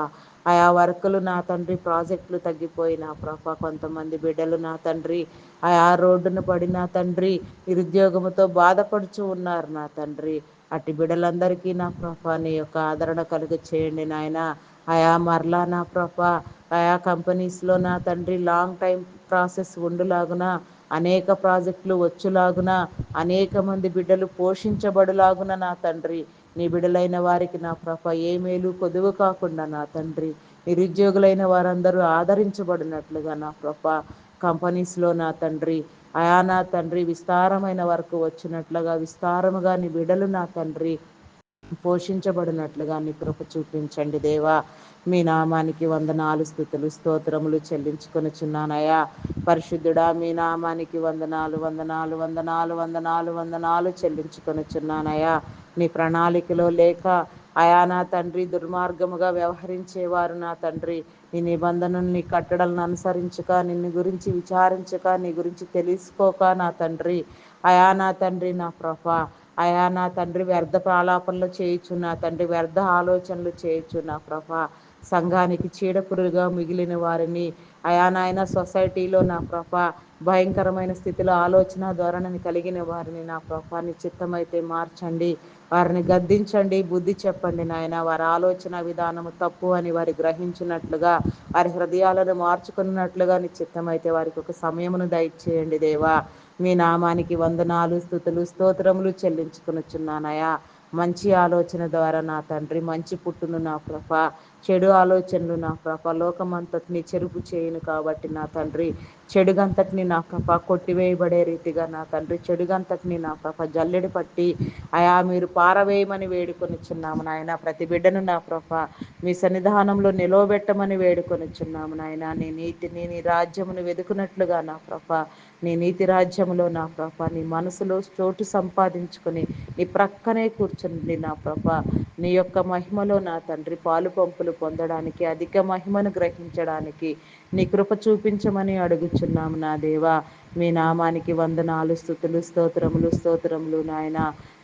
ఆయా వర్కులు నా తండ్రి ప్రాజెక్టులు తగ్గిపోయిన ప్రభ కొంతమంది బిడ్డలు నా తండ్రి ఆయా రోడ్డును పడి నా తండ్రి నిరుద్యోగముతో బాధపడుచు ఉన్నారు నా తండ్రి. అట్టి బిడ్డలందరికీ నా ప్రభా నీ యొక్క ఆదరణ కలుగ చేయండి నాయన. ఆయా మరలా నా ప్రభా ఆయా కంపెనీస్లో నా తండ్రి లాంగ్ టైం ప్రాసెస్ ఉండులాగున, అనేక ప్రాజెక్టులు వచ్చులాగున, అనేక మంది బిడ్డలు పోషించబడులాగున నా తండ్రి, నీ బిడ్డలైన వారికి నా ప్రభ ఏ మేలు కొదువు కాకుండా నా తండ్రి, నిరుద్యోగులైన వారందరూ ఆదరించబడినట్లుగా నా ప్రభ కంపెనీస్లో నా తండ్రి, అయా నా తండ్రి విస్తారమైన వరకు వచ్చినట్లుగా విస్తారముగా నీ బిడ్డలు నా తండ్రి పోషించబడినట్లుగా నీ కృప చూపించండి దేవా. మీ నామానికి వందనాలు స్తుతులు స్తోత్రములు చెల్లించుకొనుచున్నానయ్యా. పరిశుద్ధుడా మీ నామానికి వందనాలు వందనాలు వందనాలు వందనాలు వందనాలు చెల్లించుకొనుచున్నానయ్యా. నీ ప్రణాళికలో లేక అయా నా తండ్రి దుర్మార్గముగా వ్యవహరించేవారు నా తండ్రి, నీ నిబంధనలు నీ కట్టడలను అనుసరించక, నిన్ను గురించి విచారించక, నీ గురించి తెలుసుకోక నా తండ్రి, అయా నా తండ్రి నా ప్రభ అయా నా తండ్రి వ్యర్థ ప్రాలాపనలు చేయొచ్చు నా తండ్రి, వ్యర్థ ఆలోచనలు చేయొచ్చు నా ప్రభ, సంఘానికి చీడపురుగా మిగిలిన వారిని అయా నాయన సొసైటీలో నా ప్రభ భయంకరమైన స్థితిలో ఆలోచన ధోరణిని కలిగిన వారిని నా ప్రభ నీ చిత్తమైతే మార్చండి, వారిని గద్దించండి, బుద్ధి చెప్పండి నాయన. వారి ఆలోచన విధానము తప్పు అని వారి గ్రహించినట్లుగా, వారి హృదయాలను మార్చుకున్నట్లుగా నీ చిత్తమైతే వారికి ఒక సమయమును దయచేయండి దేవా. మీ నామానికి వందనాలు స్తుతులు స్తోత్రములు చెల్లించుకొనుచున్నానయా. మంచి ఆలోచన ద్వారా నా తండ్రి మంచి పుట్టును నా ప్రభ, చెడు ఆలోచనలు నా ప్రభ లోకమంతటిని చెరుపు చేయను కాబట్టి నా తండ్రి, చెడుగంతటిని నా ప్రభ కొట్టివేయబడే రీతిగా నా తండ్రి, చెడుగంతటిని నా ప్రభ జల్లెడి పట్టి అయా మీరు పారవేయమని వేడుకొనిచున్నాము నాయన. ప్రతి బిడ్డను నా ప్రభ మీ సన్నిధానంలో నిలవబెట్టమని వేడుకొనిచున్నాము నాయన. నీ నీతిని నీ రాజ్యమును వెతుకున్నట్లుగా నా ప్రభ, నీ నీతి రాజ్యములో నా ప్రభ నీ మనసులో చోటు సంపాదించుకొని నీ ప్రక్కనే కూర్చుండి నా ప్రభ, నీ యొక్క మహిమలో నా తండ్రి పాలు పంపులు పొందడానికి, అధిక మహిమను గ్రహించడానికి నీ కృప చూపించమని అడుగుచున్నాము నా దేవా. మీ నామానికి వందనాలు స్తుతులు స్తోత్రములు స్తోత్రములు నాయన.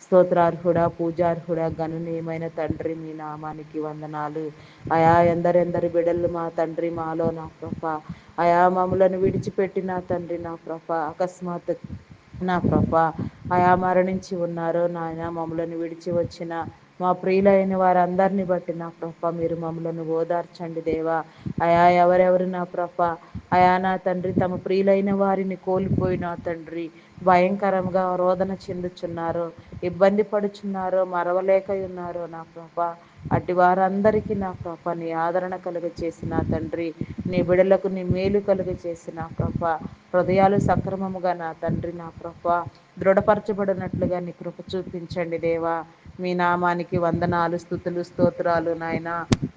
స్తోత్రార్హుడా పూజార్హుడా గణనీయమైన తండ్రి మీ నామానికి వందనాలు. అయా ఎందరెందరి బిడలు మా తండ్రి మాలో నా ప్రభ అయా మమ్ములను విడిచిపెట్టి నా తండ్రి నా ప్రభ అకస్మాత్ నా ప్రభ అయా మరణించి ఉన్నారో నాయన. మమ్ములను విడిచి వచ్చిన మా ప్రియులైన వారందరిని బట్టి నా ప్రభ మీరు మమ్మలను ఓదార్చండి దేవా. అయా ఎవరెవరు నా ప్రభ అయా నా తండ్రి తమ ప్రియులైన వారిని కోల్పోయి నా తండ్రి భయంకరంగా రోదన చెందుచున్నారో, ఇబ్బంది పడుచున్నారో, మరవలేక ఉన్నారో నా ప్రభ, అట్టి వారందరికీ నా ప్రభ నీ ఆదరణ కలుగ చేసిన తండ్రి, నీ బిడలకు నీ మేలు కలుగ చేసిన ప్రభ, హృదయాలు సక్రమముగా నా తండ్రి నా ప్రభ దృఢపరచబడినట్లుగా నీ కృప చూపించండి దేవా. మీ నామానికి వందనాలు స్తుతులు స్తోత్రాలు నాయన.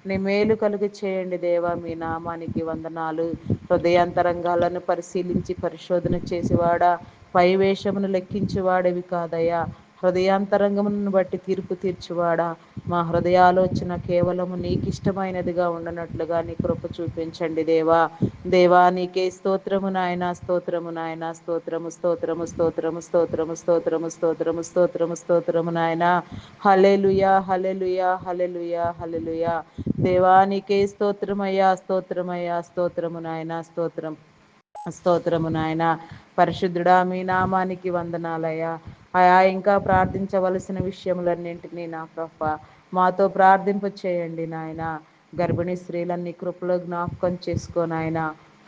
నీ మేలు కలుగ చేయండి దేవా. మీ నామానికి వందనాలు. హృదయాంతరంగాలను పరిశీలించి పరిశోధన చేసేవాడా, పై వేషమును లెక్కించేవాడేవి కాదయ్యా. హృదయాంతరంగమును బట్టి తీర్పు తీర్చువాడా, మా హృదయాలోచన కేవలము నీకిష్టమైనదిగా ఉండనట్లుగా నీ కృప చూపించండి దేవా. దేవా నీకే స్తోత్రము నాయన, స్తోత్రము నాయన, స్తోత్రము స్తోత్రము స్తోత్రము స్తోత్రము స్తోత్రము స్తోత్రము స్తోత్రము స్తోత్రము నాయన. హల్లెలూయా హల్లెలూయా హల్లెలూయా హల్లెలూయా. దేవా నీకే స్తోత్రమయ్యా స్తోత్రమయ్యా స్తోత్రము నాయన స్తోత్రం స్తోత్రము నాయన. పరిశుద్ధుడా మీ నామానికి వందనాలయ్యా. అయా ఇంకా ప్రార్థించవలసిన విషయములన్నింటినీ నా ప్రభ మాతో ప్రార్థింప చేయండి నాయన. గర్భిణీ స్త్రీలన్నీ కృపలో జ్ఞాపకం చేసుకోనాయన.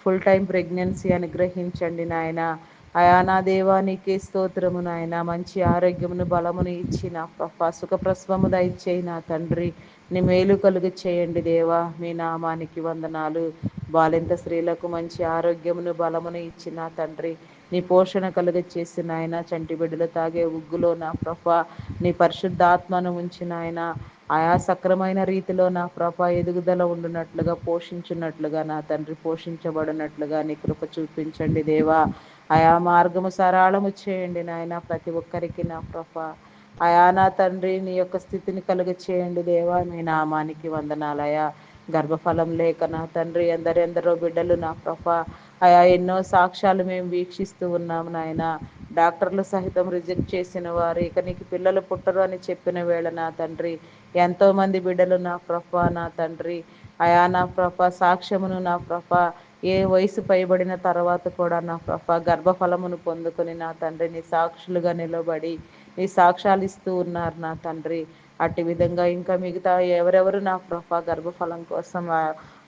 ఫుల్ టైం ప్రెగ్నెన్సీ అనుగ్రహించండి నాయన. అయా నా దేవా నీకే స్తోత్రము నాయన. మంచి ఆరోగ్యమును బలమును ఇచ్చి నా ప్రభ సుఖప్రసవము దయచేయి నా తండ్రి. నీ మేలు కలుగు చేయండి దేవా. మీ నామానికి వందనాలు. బాలింత స్త్రీలకు మంచి ఆరోగ్యమును బలమును ఇచ్చిన తండ్రి, నీ పోషణ కలుగ చేసిన ఆయన చంటి బిడ్డలు తాగే ఉగ్గులో నా ప్రభ నీ పరిశుద్ధాత్మను ఉంచిన ఆయన ఆయా సక్రమైన రీతిలో నా ప్రభ ఎదుగుదల ఉండునట్లుగా పోషించున్నట్లుగా నా తండ్రి పోషించబడినట్లుగా నీ కృప చూపించండి దేవా. ఆయా మార్గము సరళము చేయండి నాయన ప్రతి ఒక్కరికి నా ప్రభ. అయా నా తండ్రి నీ యొక్క స్థితిని కలుగ చేయండి దేవా. మీ నామానికి వందనాలయా. గర్భఫలం లేక నా తండ్రి ఎందరెందరో బిడ్డలు నా ప్రభ అయా ఎన్నో సాక్ష్యాలు మేము వీక్షిస్తూ ఉన్నాము నాయన. డాక్టర్లు సహితం రిజెక్ట్ చేసిన వారు ఇక నీకు పిల్లలు పుట్టరు అని చెప్పిన వేళ నా తండ్రి ఎంతోమంది బిడ్డలు నా ప్రభ నా తండ్రి అయా నా ప్రభ సాక్ష్యమును నా ప్రభ ఏ వయసు పైబడిన తర్వాత కూడా నా ప్రభ గర్భఫలమును పొందుకొని నా తండ్రిని సాక్షులుగా నిలబడి ఈ సాక్ష్యాలు ఇస్తూ ఉన్నారు నా తండ్రి. అట్టి విధంగా ఇంకా మిగతా ఎవరెవరు నా ప్రభా గర్భఫలం కోసం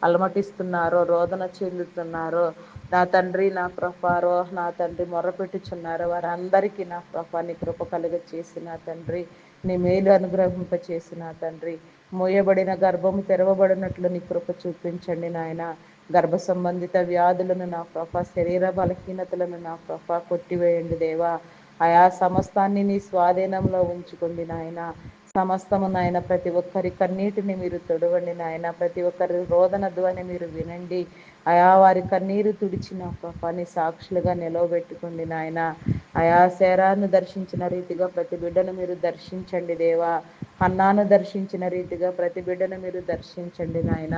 అలమటిస్తున్నారో, రోదన చెందుతున్నారో నా తండ్రి, నా ప్రభారో నా తండ్రి మొర్రపెట్టుచున్నారో వారందరికీ నా ప్రభా నీ కృప కలుగ చేసి నా తండ్రి, నీ మేలు అనుగ్రహింప చేసి నా తండ్రి, మోయబడిన గర్భము తెరవబడినట్లు నీ కృప చూపించండి నాయన. గర్భ సంబంధిత వ్యాధులను నా ప్రభ, శరీర బలహీనతలను నా ప్రభ కొట్టివేయండి దేవా. ఆయా సమస్తాన్ని నీ స్వాధీనంలో ఉంచుకోండి నాయన. సమస్తము నాయన, ప్రతి ఒక్కరి కన్నీటిని మీరు తొడవండి నాయన. ప్రతి ఒక్కరి రోదన ధ్వని మీరు వినండి. ఆయా వారి కన్నీరు తుడిచిన ప్రభాని సాక్షులుగా నిలవబెట్టుకోండి నాయన. ఆయా శరాన్ని దర్శించిన రీతిగా ప్రతి బిడ్డను మీరు దర్శించండి దేవా. హన్నాను దర్శించిన రీతిగా ప్రతి బిడ్డను మీరు దర్శించండి నాయన.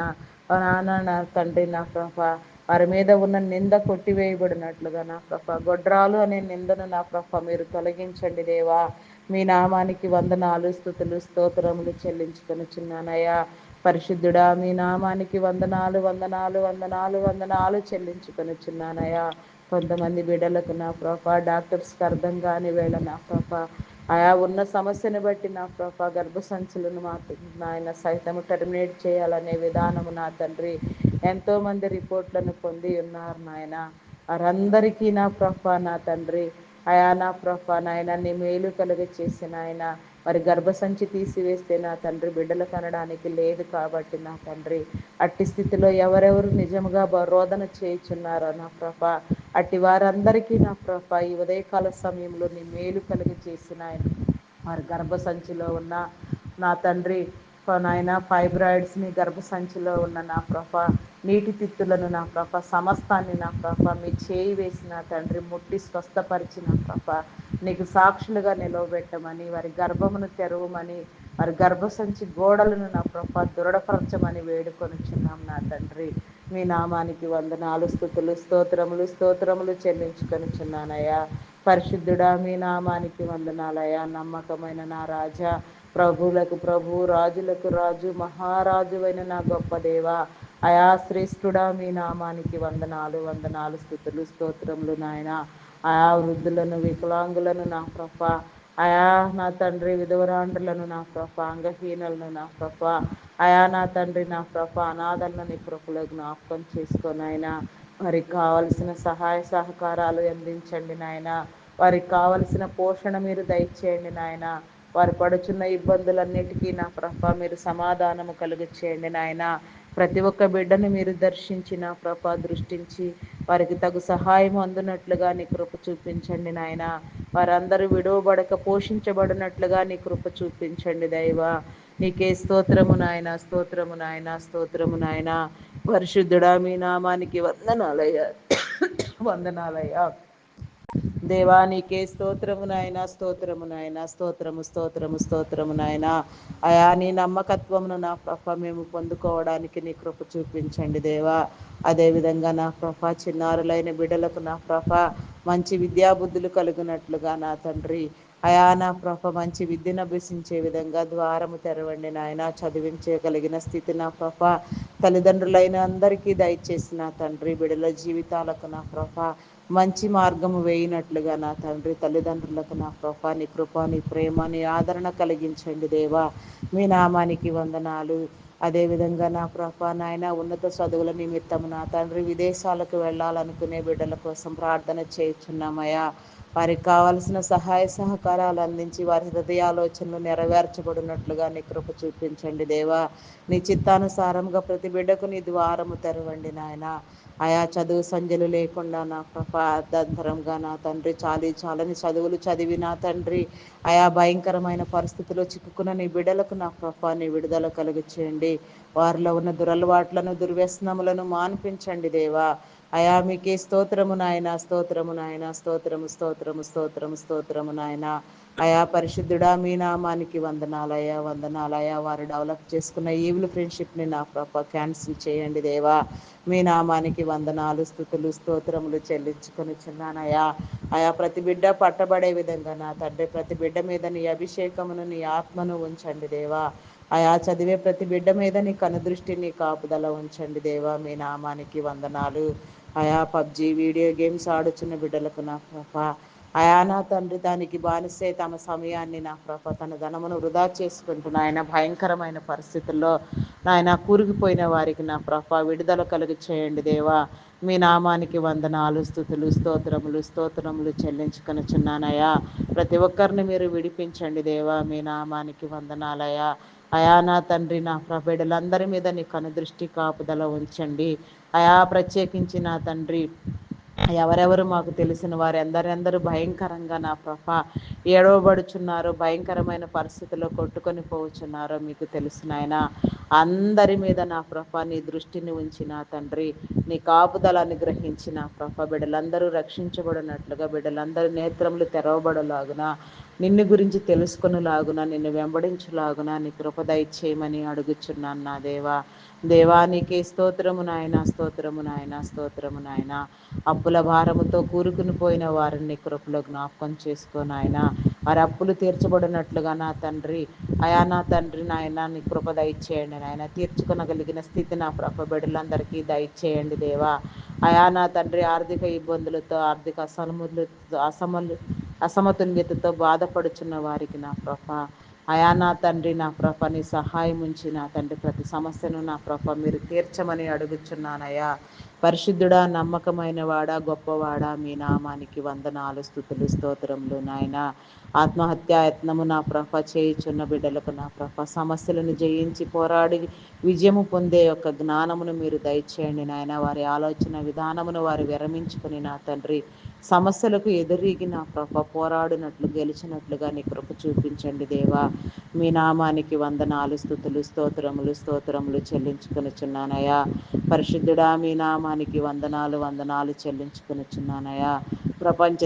నాన్న, నా తండ్రి, నా ప్రభ వారి మీద ఉన్న నింద కొట్టివేయబడినట్లుగా నా ప్రభ, గొడ్రాలు అనే నిందను నా ప్రభ మీరు తొలగించండి దేవా. మీ నామానికి వందనాలు, స్తుతులు, స్తోత్రములు చెల్లించుకొనుచున్నానయ్యా. పరిశుద్ధుడా, మీ నామానికి వందనాలు, వందనాలు, వందనాలు, వందనాలు చెల్లించుకొనుచున్నానయ్యా. కొంతమంది బిడ్డలకు నా ప్రభ డాక్టర్స్కి అర్థం కాని వేళ నా ప్రభ ఆయా ఉన్న సమస్యను బట్టి నా ప్రభ గర్భసంచులను నాయన సైతం టెర్మినేట్ చేయాలనే విధానము నా తండ్రి ఎంతోమంది రిపోర్ట్లను పొంది ఉన్నారు నాయన. వారందరికీ నా ప్రభ నా తండ్రి అయా నా ప్రభ నాయన నీ మేలు కలుగ చేసిన ఆయన మరి గర్భసంచి తీసివేస్తే నా తండ్రి బిడ్డలు కనడానికి లేదు కాబట్టి నా తండ్రి అట్టి స్థితిలో ఎవరెవరు నిజముగా రోదన చేయుచున్నారో నా ప్రభ అట్టి వారందరికీ నా ప్రభ ఈ ఉదయకాల సమయంలో నీ మేలు కలుగ చేసిన ఆయన వారి గర్భసంచిలో ఉన్న నా తండ్రి నాయన ఫైబ్రాయిడ్స్ని గర్భసంచిలో ఉన్న నా ప్రభ నీటి తిత్తులను నా ప్రభ సమస్తాన్ని నా ప్రభ మీ చేయి వేసిన తండ్రి ముట్టి స్వస్థపరిచిన ప్రభ నీకు సాక్షులుగా నిలవబెట్టమని వారి గర్భమును తెరవమని వారి గర్భసంచి గోడలను నా ప్రభ దృఢపరచమని వేడుకొనుచున్నాం నా తండ్రి. మీ నామానికి వందనాలు, స్తుతులు, స్తోత్రములు, స్తోత్రములు చెల్లించుకొనుచున్నానయ్యా. పరిశుద్ధుడా, మీ నామానికి వందనాలయ్యా. నమ్మకమైన నా రాజా, ప్రభువులకు ప్రభు, రాజులకు రాజు, మహారాజువైన నా గొప్ప దేవా, అయా శ్రేష్ఠుడా, మీ నామానికి వందనాలు, వందనాలు, స్తుతులు, స్తోత్రములు నాయన. ఆయా వృద్ధులను, వికలాంగులను నా ప్రభ, అయా నా తండ్రి విధవరాండ్రులను నా ప్రభ, అంగహీనులను నా ప్రభ, అయా నా తండ్రి నా ప్రభ అనాథలను నీ కృపలో జ్ఞాపకం చేసుకోనైనా వారికి కావలసిన సహాయ సహకారాలు అందించండి నాయన. వారికి కావలసిన పోషణ మీరు దయచేయండి నాయన. వారు పడుచున్న ఇబ్బందులన్నిటికీ నా ప్రభ మీరు సమాధానము కలుగు చేయండి నాయన. ప్రతి ఒక్క బిడ్డను మీరు దర్శించి నా ప్రభ దృష్టించి వారికి తగు సహాయం అందునట్లుగా నీ కృప చూపించండి నాయన. వారందరూ విడువబడక పోషించబడినట్లుగా నీ కృప చూపించండి దైవా. నీకే స్తోత్రము నాయన, స్తోత్రము నాయన, స్తోత్రము నాయన. పరిశుద్ధుడా, మీ నామానికి వందనాలయ్యా, వందనాలయ్యా. దేవా నీకే స్తోత్రము నాయన, స్తోత్రము నాయన, స్తోత్రము, స్తోత్రము, స్తోత్రము నాయన. అయా నీ నమ్మకత్వమును నా ప్రభ మేము పొందుకోవడానికి నీ కృప చూపించండి దేవా. అదేవిధంగా నా ప్రభ చిన్నారులైన బిడ్డలకు నా ప్రభ మంచి విద్యాబుద్ధులు కలుగునట్లుగా నా తండ్రి అయా నా ప్రభ మంచి విద్యను అభ్యసించే విధంగా ద్వారము తెరవండి నాయన. చదివించగలిగిన స్థితి నా ప్రభ తల్లిదండ్రులైన అందరికీ దయచేసి నా తండ్రి బిడ్డల జీవితాలకు నా ప్రభ మంచి మార్గము వేయినట్లుగా నా తండ్రి తల్లిదండ్రులకు నా కృప నీ కృప నీ ప్రేమ నీ ఆదరణ కలిగించండి దేవా. మీ నామానికి వందనాలు. అదేవిధంగా నా ప్రభ నాయన ఉన్నత చదువుల నిమిత్తము నా తండ్రి విదేశాలకు వెళ్ళాలనుకునే బిడ్డల కోసం ప్రార్థన చేయుచున్నామయ్యా. వారికి కావలసిన సహాయ సహకారాలు అందించి వారి హృదయాలోచనలు నెరవేర్చబడినట్లుగా నీ కృప చూపించండి దేవా. నీ చిత్తానుసారంగా ప్రతి బిడ్డకు నీ ద్వారము తెరవండి నాయన. ఆయా చదువు సంధ్యలు లేకుండా నా ప్రభ అర్ధంతరంగా నా తండ్రి చాలని చదువులు చదివి నా తండ్రి ఆయా భయంకరమైన పరిస్థితుల్లో చిక్కుకున్న నీ బిడ్డలకు నా ప్రభ నీ విడుదల కలుగు చేయండి. వారిలో ఉన్న దురలవాట్లను దుర్వ్యసనములను మాన్పించండి దేవా. అయా మీకే స్తోత్రము నాయన, స్తోత్రము నాయన, స్తోత్రము, స్తోత్రము, స్తోత్రము, స్తోత్రము నాయన. అయా పరిశుద్ధుడా, మీ నామానికి వందనాలయ్యా, వందనాలయ్యా. వారు డెవలప్ చేసుకున్న ఈవిల్ ఫ్రెండ్షిప్ని నా ప్రభ క్యాన్సిల్ చేయండి దేవా. మీ నామానికి వందనాలు, స్తుతులు, స్తోత్రములు చెల్లించుకొనిచున్నానయ్యా. ఆయా ప్రతి బిడ్డ పట్టబడే విధంగా నా తండ్రి ప్రతి బిడ్డ మీద నీ అభిషేకమును నీ ఆత్మను ఉంచండి దేవా. ఆయా చదివే ప్రతి బిడ్డ మీద నీ కనుదృష్టి నీ కాపుదల ఉంచండి దేవా. మీ నామానికి వందనాలు. ఆయా పబ్జి వీడియో గేమ్స్ ఆడుచున్న బిడ్డలకు నా ప్రభ అయా నా తండ్రి దానికి బానిసే తమ సమయాన్ని నా ప్రభ తన ధనమును వృధా చేసుకుంటున్న ఆయన భయంకరమైన పరిస్థితుల్లో నాయన కూరుకుపోయిన వారికి నా ప్రభ విడుదల కలుగు చేయండి దేవా. మీ నామానికి వందనాలు, స్తుతులు, స్తోత్రములు స్తోత్రములు చెల్లించుకొనుచున్నానయ్యా. ప్రతి ఒక్కరిని మీరు విడిపించండి దేవా. మీ నామానికి వందనాలయ్యా. అయా నా తండ్రి నా బిడ్డలందరి మీద నీ కనుదృష్టి కాపుదల ఉంచండి అయా. ప్రత్యేకించి నా తండ్రి ఎవరెవరు మాకు తెలిసిన వారు ఎందరెందరూ భయంకరంగా నా ప్రభ ఏడవబడుచున్నారో, భయంకరమైన పరిస్థితుల్లో కొట్టుకొని పోవచ్చున్నారో మీకు తెలిసిన ఆయన అందరి మీద నా ప్రభ నీ దృష్టిని ఉంచి నా తండ్రి నీ కాపుదల అనుగ్రహించిన ప్రభ బిడ్డలందరూ రక్షించబడినట్లుగా, బిడ్డలందరూ నేత్రములు తెరవబడలాగున, నిన్ను గురించి తెలుసుకునేలాగున, నిన్ను వెంబడించులాగున నీ కృప దయచేయమని అడుగుచున్నాను నా దేవా. దేవానికి స్తోత్రము నాయన, స్తోత్రము నాయన, స్తోత్రము నాయన. అప్పుల భారముతో కూరుకుని పోయిన వారిని కృపలో జ్ఞాపకం చేసుకో నాయన. వారి అప్పులు తీర్చబడినట్లుగా నా తండ్రి అయా నా తండ్రి నాయన నీ కృప దయచేయండి నాయన. తీర్చుకొనగలిగిన స్థితి నా ప్రభ బిడ్డలందరికీ దయచేయండి దేవా. అయా నా తండ్రి ఆర్థిక ఇబ్బందులతో, ఆర్థిక అసమతుల్యతతో బాధపడుచున్న వారికి నా ప్రభ అయా నా తండ్రి నా ప్రభ నీ సహాయం ఉంచి నా తండ్రి ప్రతి సమస్యను నా ప్రభ మీరు తీర్చమని అడుగుచున్నానయ్యా. పరిశుద్ధుడా, నమ్మకమైన వాడా, గొప్పవాడా, మీ నామానికి వందనాలు, స్తుతులు, స్తోత్రములు నాయన. ఆత్మహత్యాయత్నము నా ప్రభ చేయుచున్న బిడ్డలకు నా ప్రభ సమస్యలను జయించి పోరాడి విజయము పొందే యొక్క జ్ఞానమును మీరు దయచేయండి నాయన. వారి ఆలోచన విధానమును వారు విరమించుకుని నా తండ్రి సమస్యలకు ఎదురీగి నా ప్రభ పోరాడినట్లు గెలిచినట్లుగా నీ కృప చూపించండి దేవా. మీ నామానికి వందనాలు, స్తుతులు, స్తోత్రములు స్తోత్రములు చెల్లించుకొనుచున్నానయ్యా. పరిశుద్ధుడా, మీ నామానికి వందనాలు వందనాలు చెల్లించుకొనుచున్నానయ్యా. ప్రపంచ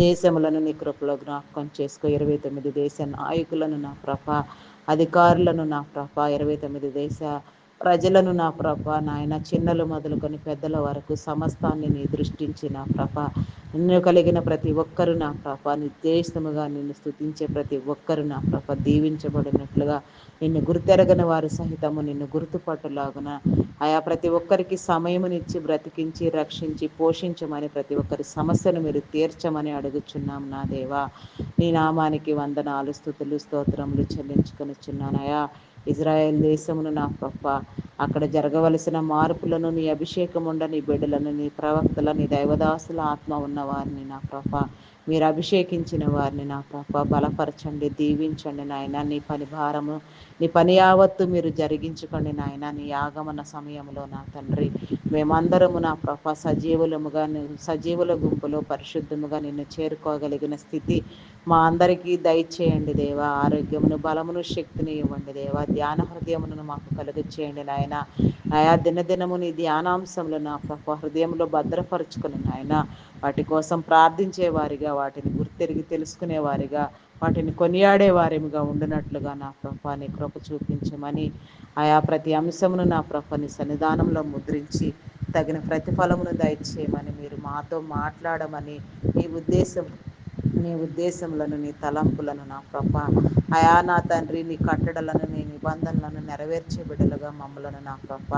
దేశములను నీ కృపలో జ్ఞాపకం చేసుకో. 29 దేశ నాయకులను నా ప్రభ, అధికారులను నా ప్రభ, 29 దేశ ప్రజలను నా ప్రభ నాయన, చిన్నలు మొదలుకొని పెద్దల వరకు సమస్తాన్ని నీ దృష్టించి నా ప్రభ నిన్ను కలిగిన ప్రతి ఒక్కరు నా ప్రభ నిర్దేశముగా నిన్ను స్తుతించే ప్రతి ఒక్కరు నా ప్రభ దీవించబడినట్లుగా, నిన్ను గుర్తెరగని వారు సహితము నిన్ను గుర్తుపట్టులాగున ఆయా ప్రతి ఒక్కరికి సమయమునిచ్చి బ్రతికించి రక్షించి పోషించమని ప్రతి ఒక్కరి సమస్యను మీరు తీర్చమని అడుగుచున్నాం నా దేవా. నీ నామానికి వందనాలు, స్తుతులు, స్తోత్రములు చెల్లించుకొనుచున్నానయా. ఇజ్రాయెల్ దేశమును నా ప్రభ అక్కడ జరగవలసిన మార్పులను, నీ అభిషేకం ఉండ నీ బిడ్డలను, నీ ప్రవక్తల, నీ దైవదాసుల ఆత్మ ఉన్నవారిని నా ప్రభ మీరు అభిషేకించిన వారిని నా ప్రభ బలపరచండి, దీవించండి నాయన. నీ పని భారము, నీ పని యావత్తు మీరు జరిగించుకోండి నాయన. నీ ఆగమన సమయంలో నా తండ్రి మేమందరము నా ప్రభ సజీవులముగా, సజీవుల గుంపులో పరిశుద్ధముగా నిన్ను చేరుకోగలిగిన స్థితి మా అందరికీ దయచేయండి దేవా. ఆరోగ్యమును, బలమును, శక్తిని ఇవ్వండి దేవా. ధ్యాన హృదయమును మాకు కలుగు చేయండి నాయన. ఆయా దినదినము నీ ధ్యానాంశములు నా ప్రభ హృదయంలో భద్రపరుచుకుని నాయన వాటి కోసం ప్రార్థించే వారిగా, వాటిని గుర్తెరిగి తెలుసుకునేవారిగా, వాటిని కొనియాడే వారిగా ఉండినట్లుగా నా ప్రభ నీ కృప చూపించమని, ఆయా ప్రతి అంశమును నా ప్రభ నీ సన్నిధానంలో ముద్రించి తగిన ప్రతిఫలమును దయచేయమని మీరు మాతో మాట్లాడమని నీ ఉద్దేశములను, నీ తలంపులను నా ప్రభ అయా నా తండ్రి నీ కట్టడలను, నీ నిబంధనలను నెరవేర్చే బిడ్డలుగా మమ్మలను నా ప్రభ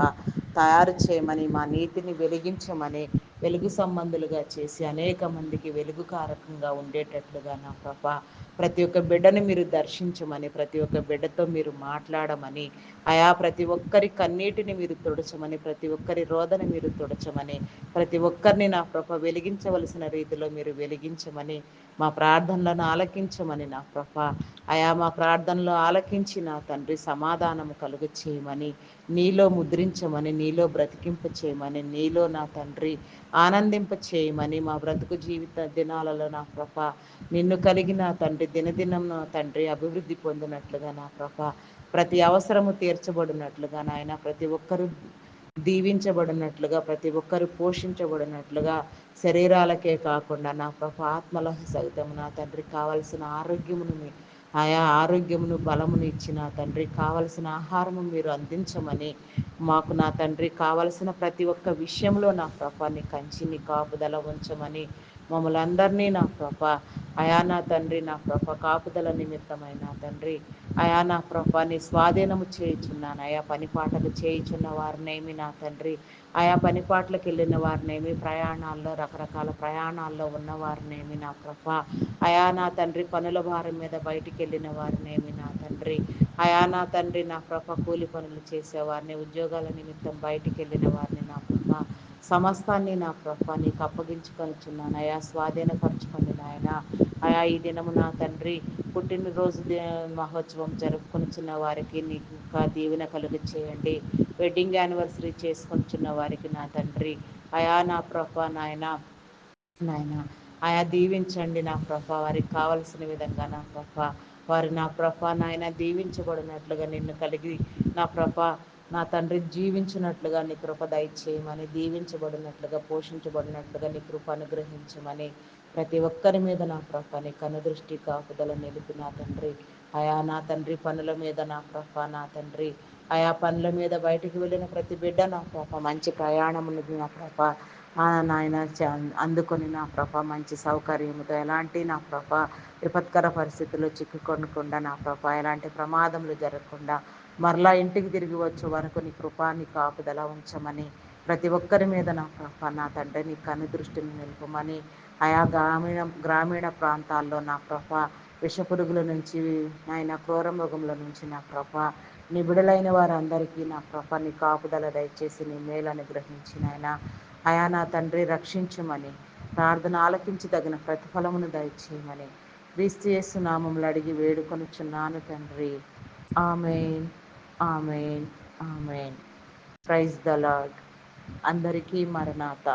తయారు చేయమని, మా నీతిని వెలిగించమని, వెలుగు సంబంధులుగా చేసి అనేక మందికి వెలుగు కారకంగా ఉండేటట్లుగా నా ప్రభ ప్రతి ఒక్క బిడ్డని మీరు దర్శించమని, ప్రతి ఒక్క బిడ్డతో మీరు మాట్లాడమని, ఆయా ప్రతి ఒక్కరి కన్నీటిని మీరు తుడచమని, ప్రతి ఒక్కరి రోదన మీరు తుడచమని, ప్రతి ఒక్కరిని నా ప్రభ వెలిగించవలసిన రీతిలో మీరు వెలిగించమని, మా ప్రార్థనలను ఆలకించమని నా ప్రభ ఆయా మా ప్రార్థనలు ఆలకించి నా తండ్రి సమాధానము కలుగు చేయమని, నీలో ముద్రించమని, నీలో బ్రతికింప చేయమని, నీలో నా తండ్రి ఆనందింప చేయమని, మా బ్రతుకు జీవిత దినాలలో నా ప్రభ నిన్ను కలిగిన తండ్రి దినదినం నా తండ్రి అభివృద్ధి పొందినట్లుగా నా ప్రభ ప్రతి అవసరము తీర్చబడినట్లుగా నాయన, ప్రతి ఒక్కరూ దీవించబడినట్లుగా, ప్రతి ఒక్కరు పోషించబడినట్లుగా, శరీరాలకే కాకుండా నా ప్రభ ఆత్మలకు సైతం నా తండ్రి కావలసిన ఆరోగ్యమును, ఆయా ఆరోగ్యమును బలమును ఇచ్చిన తండ్రి కావలసిన ఆహారము మీరు అందించమని, మాకు నా తండ్రి కావలసిన ప్రతి ఒక్క విషయంలో నా ప్రభ నీ కంచి నీ కాపుదల ఉంచమని, మమ్మల్ని అందరినీ నా ప్రభ అయా నా తండ్రి నా ప్రభ కాపుదల నిమిత్తమైన తండ్రి అయా నా ప్రభ నీ స్వాధీనము చేయుచున్నాను. అయా పనిపాటలు చేయుచున్న వారినేమి నా తండ్రి, ఆయా పనిపాట్లకు వెళ్ళిన వారినేమి, ప్రయాణాల్లో రకరకాల ప్రయాణాల్లో ఉన్న వారినేమి నా ప్రభ, అయా నా తండ్రి పనుల భారం మీద బయటికి వెళ్ళిన వారినేమి నా తండ్రి, అయా నా తండ్రి నా ప్రభ కూలి పనులు చేసేవారిని, ఉద్యోగాల నిమిత్తం బయటికి వెళ్ళిన వారిని నా ప్రభ సమస్తాన్ని నా ప్రభ నీకు అప్పగించుకొనిచున్నాను. అయా స్వాధీనపరచుకోండి నాయన. అయా ఈ దినము నా తండ్రి పుట్టినరోజు మహోత్సవం జరుపుకొనిచున్న వారికి నీకు ఇంకా దీవెన కలుగ చేయండి. వెడ్డింగ్ యానివర్సరీ చేసుకొనిచున్న వారికి నా తండ్రి అయా నా ప్రభ నాయన నాయన ఆయా దీవించండి నా ప్రభ, వారికి కావలసిన విధంగా నా ప్రభ, వారి నా ప్రభ నాయన దీవించబడినట్లుగా నిన్ను కలిగి నా ప్రభ నా తండ్రి జీవించినట్లుగా నీ కృప దయచేయమని, దీవించబడినట్లుగా పోషించబడినట్లుగా నీ కృప అనుగ్రహించమని ప్రతి ఒక్కరి మీద నా ప్రభ నీ కనుదృష్టి కాపుదల నిలిపి నా తండ్రి అయా నా తండ్రి పనుల మీద నా ప్రభ నా తండ్రి ఆయా పనుల మీద బయటికి వెళ్ళిన ప్రతి బిడ్డ నా ప్రభ మంచి ప్రయాణములు నా ప్రభ నాయన అందుకొని నా ప్రభ మంచి సౌకర్యముతో ఎలాంటి నా ప్రభ విపత్కర పరిస్థితుల్లో చిక్కుకొనకుండా నా ప్రభ ఎలాంటి ప్రమాదములు జరగకుండా మరలా ఇంటికి తిరిగి వచ్చు వరకు నీ కృపాని కాపుదల ఉంచమని ప్రతి ఒక్కరి మీద నా ప్రభ నా తండ్రి నీ కనుదృష్టిని నిలుపమని ఆయా గ్రామీణ ప్రాంతాల్లో నా ప్రభ విషపురుగుల నుంచి ఆయన క్రూర మృగముల నుంచి నా ప్రభ నిబిడలైన వారందరికీ నా ప్రభ నీ కాపుదల దయచేసి నీ మేలు అనుగ్రహించిన ఆయన అయా నా తండ్రి రక్షించమని ప్రార్థన ఆలకించి తగిన ప్రతిఫలమును దయచేయమని క్రీస్తు యేసు నామములు అడిగి వేడుకొనుచున్నాను తండ్రి. Amen, amen, amen. Praise the lord. అందరికీ మరణాత.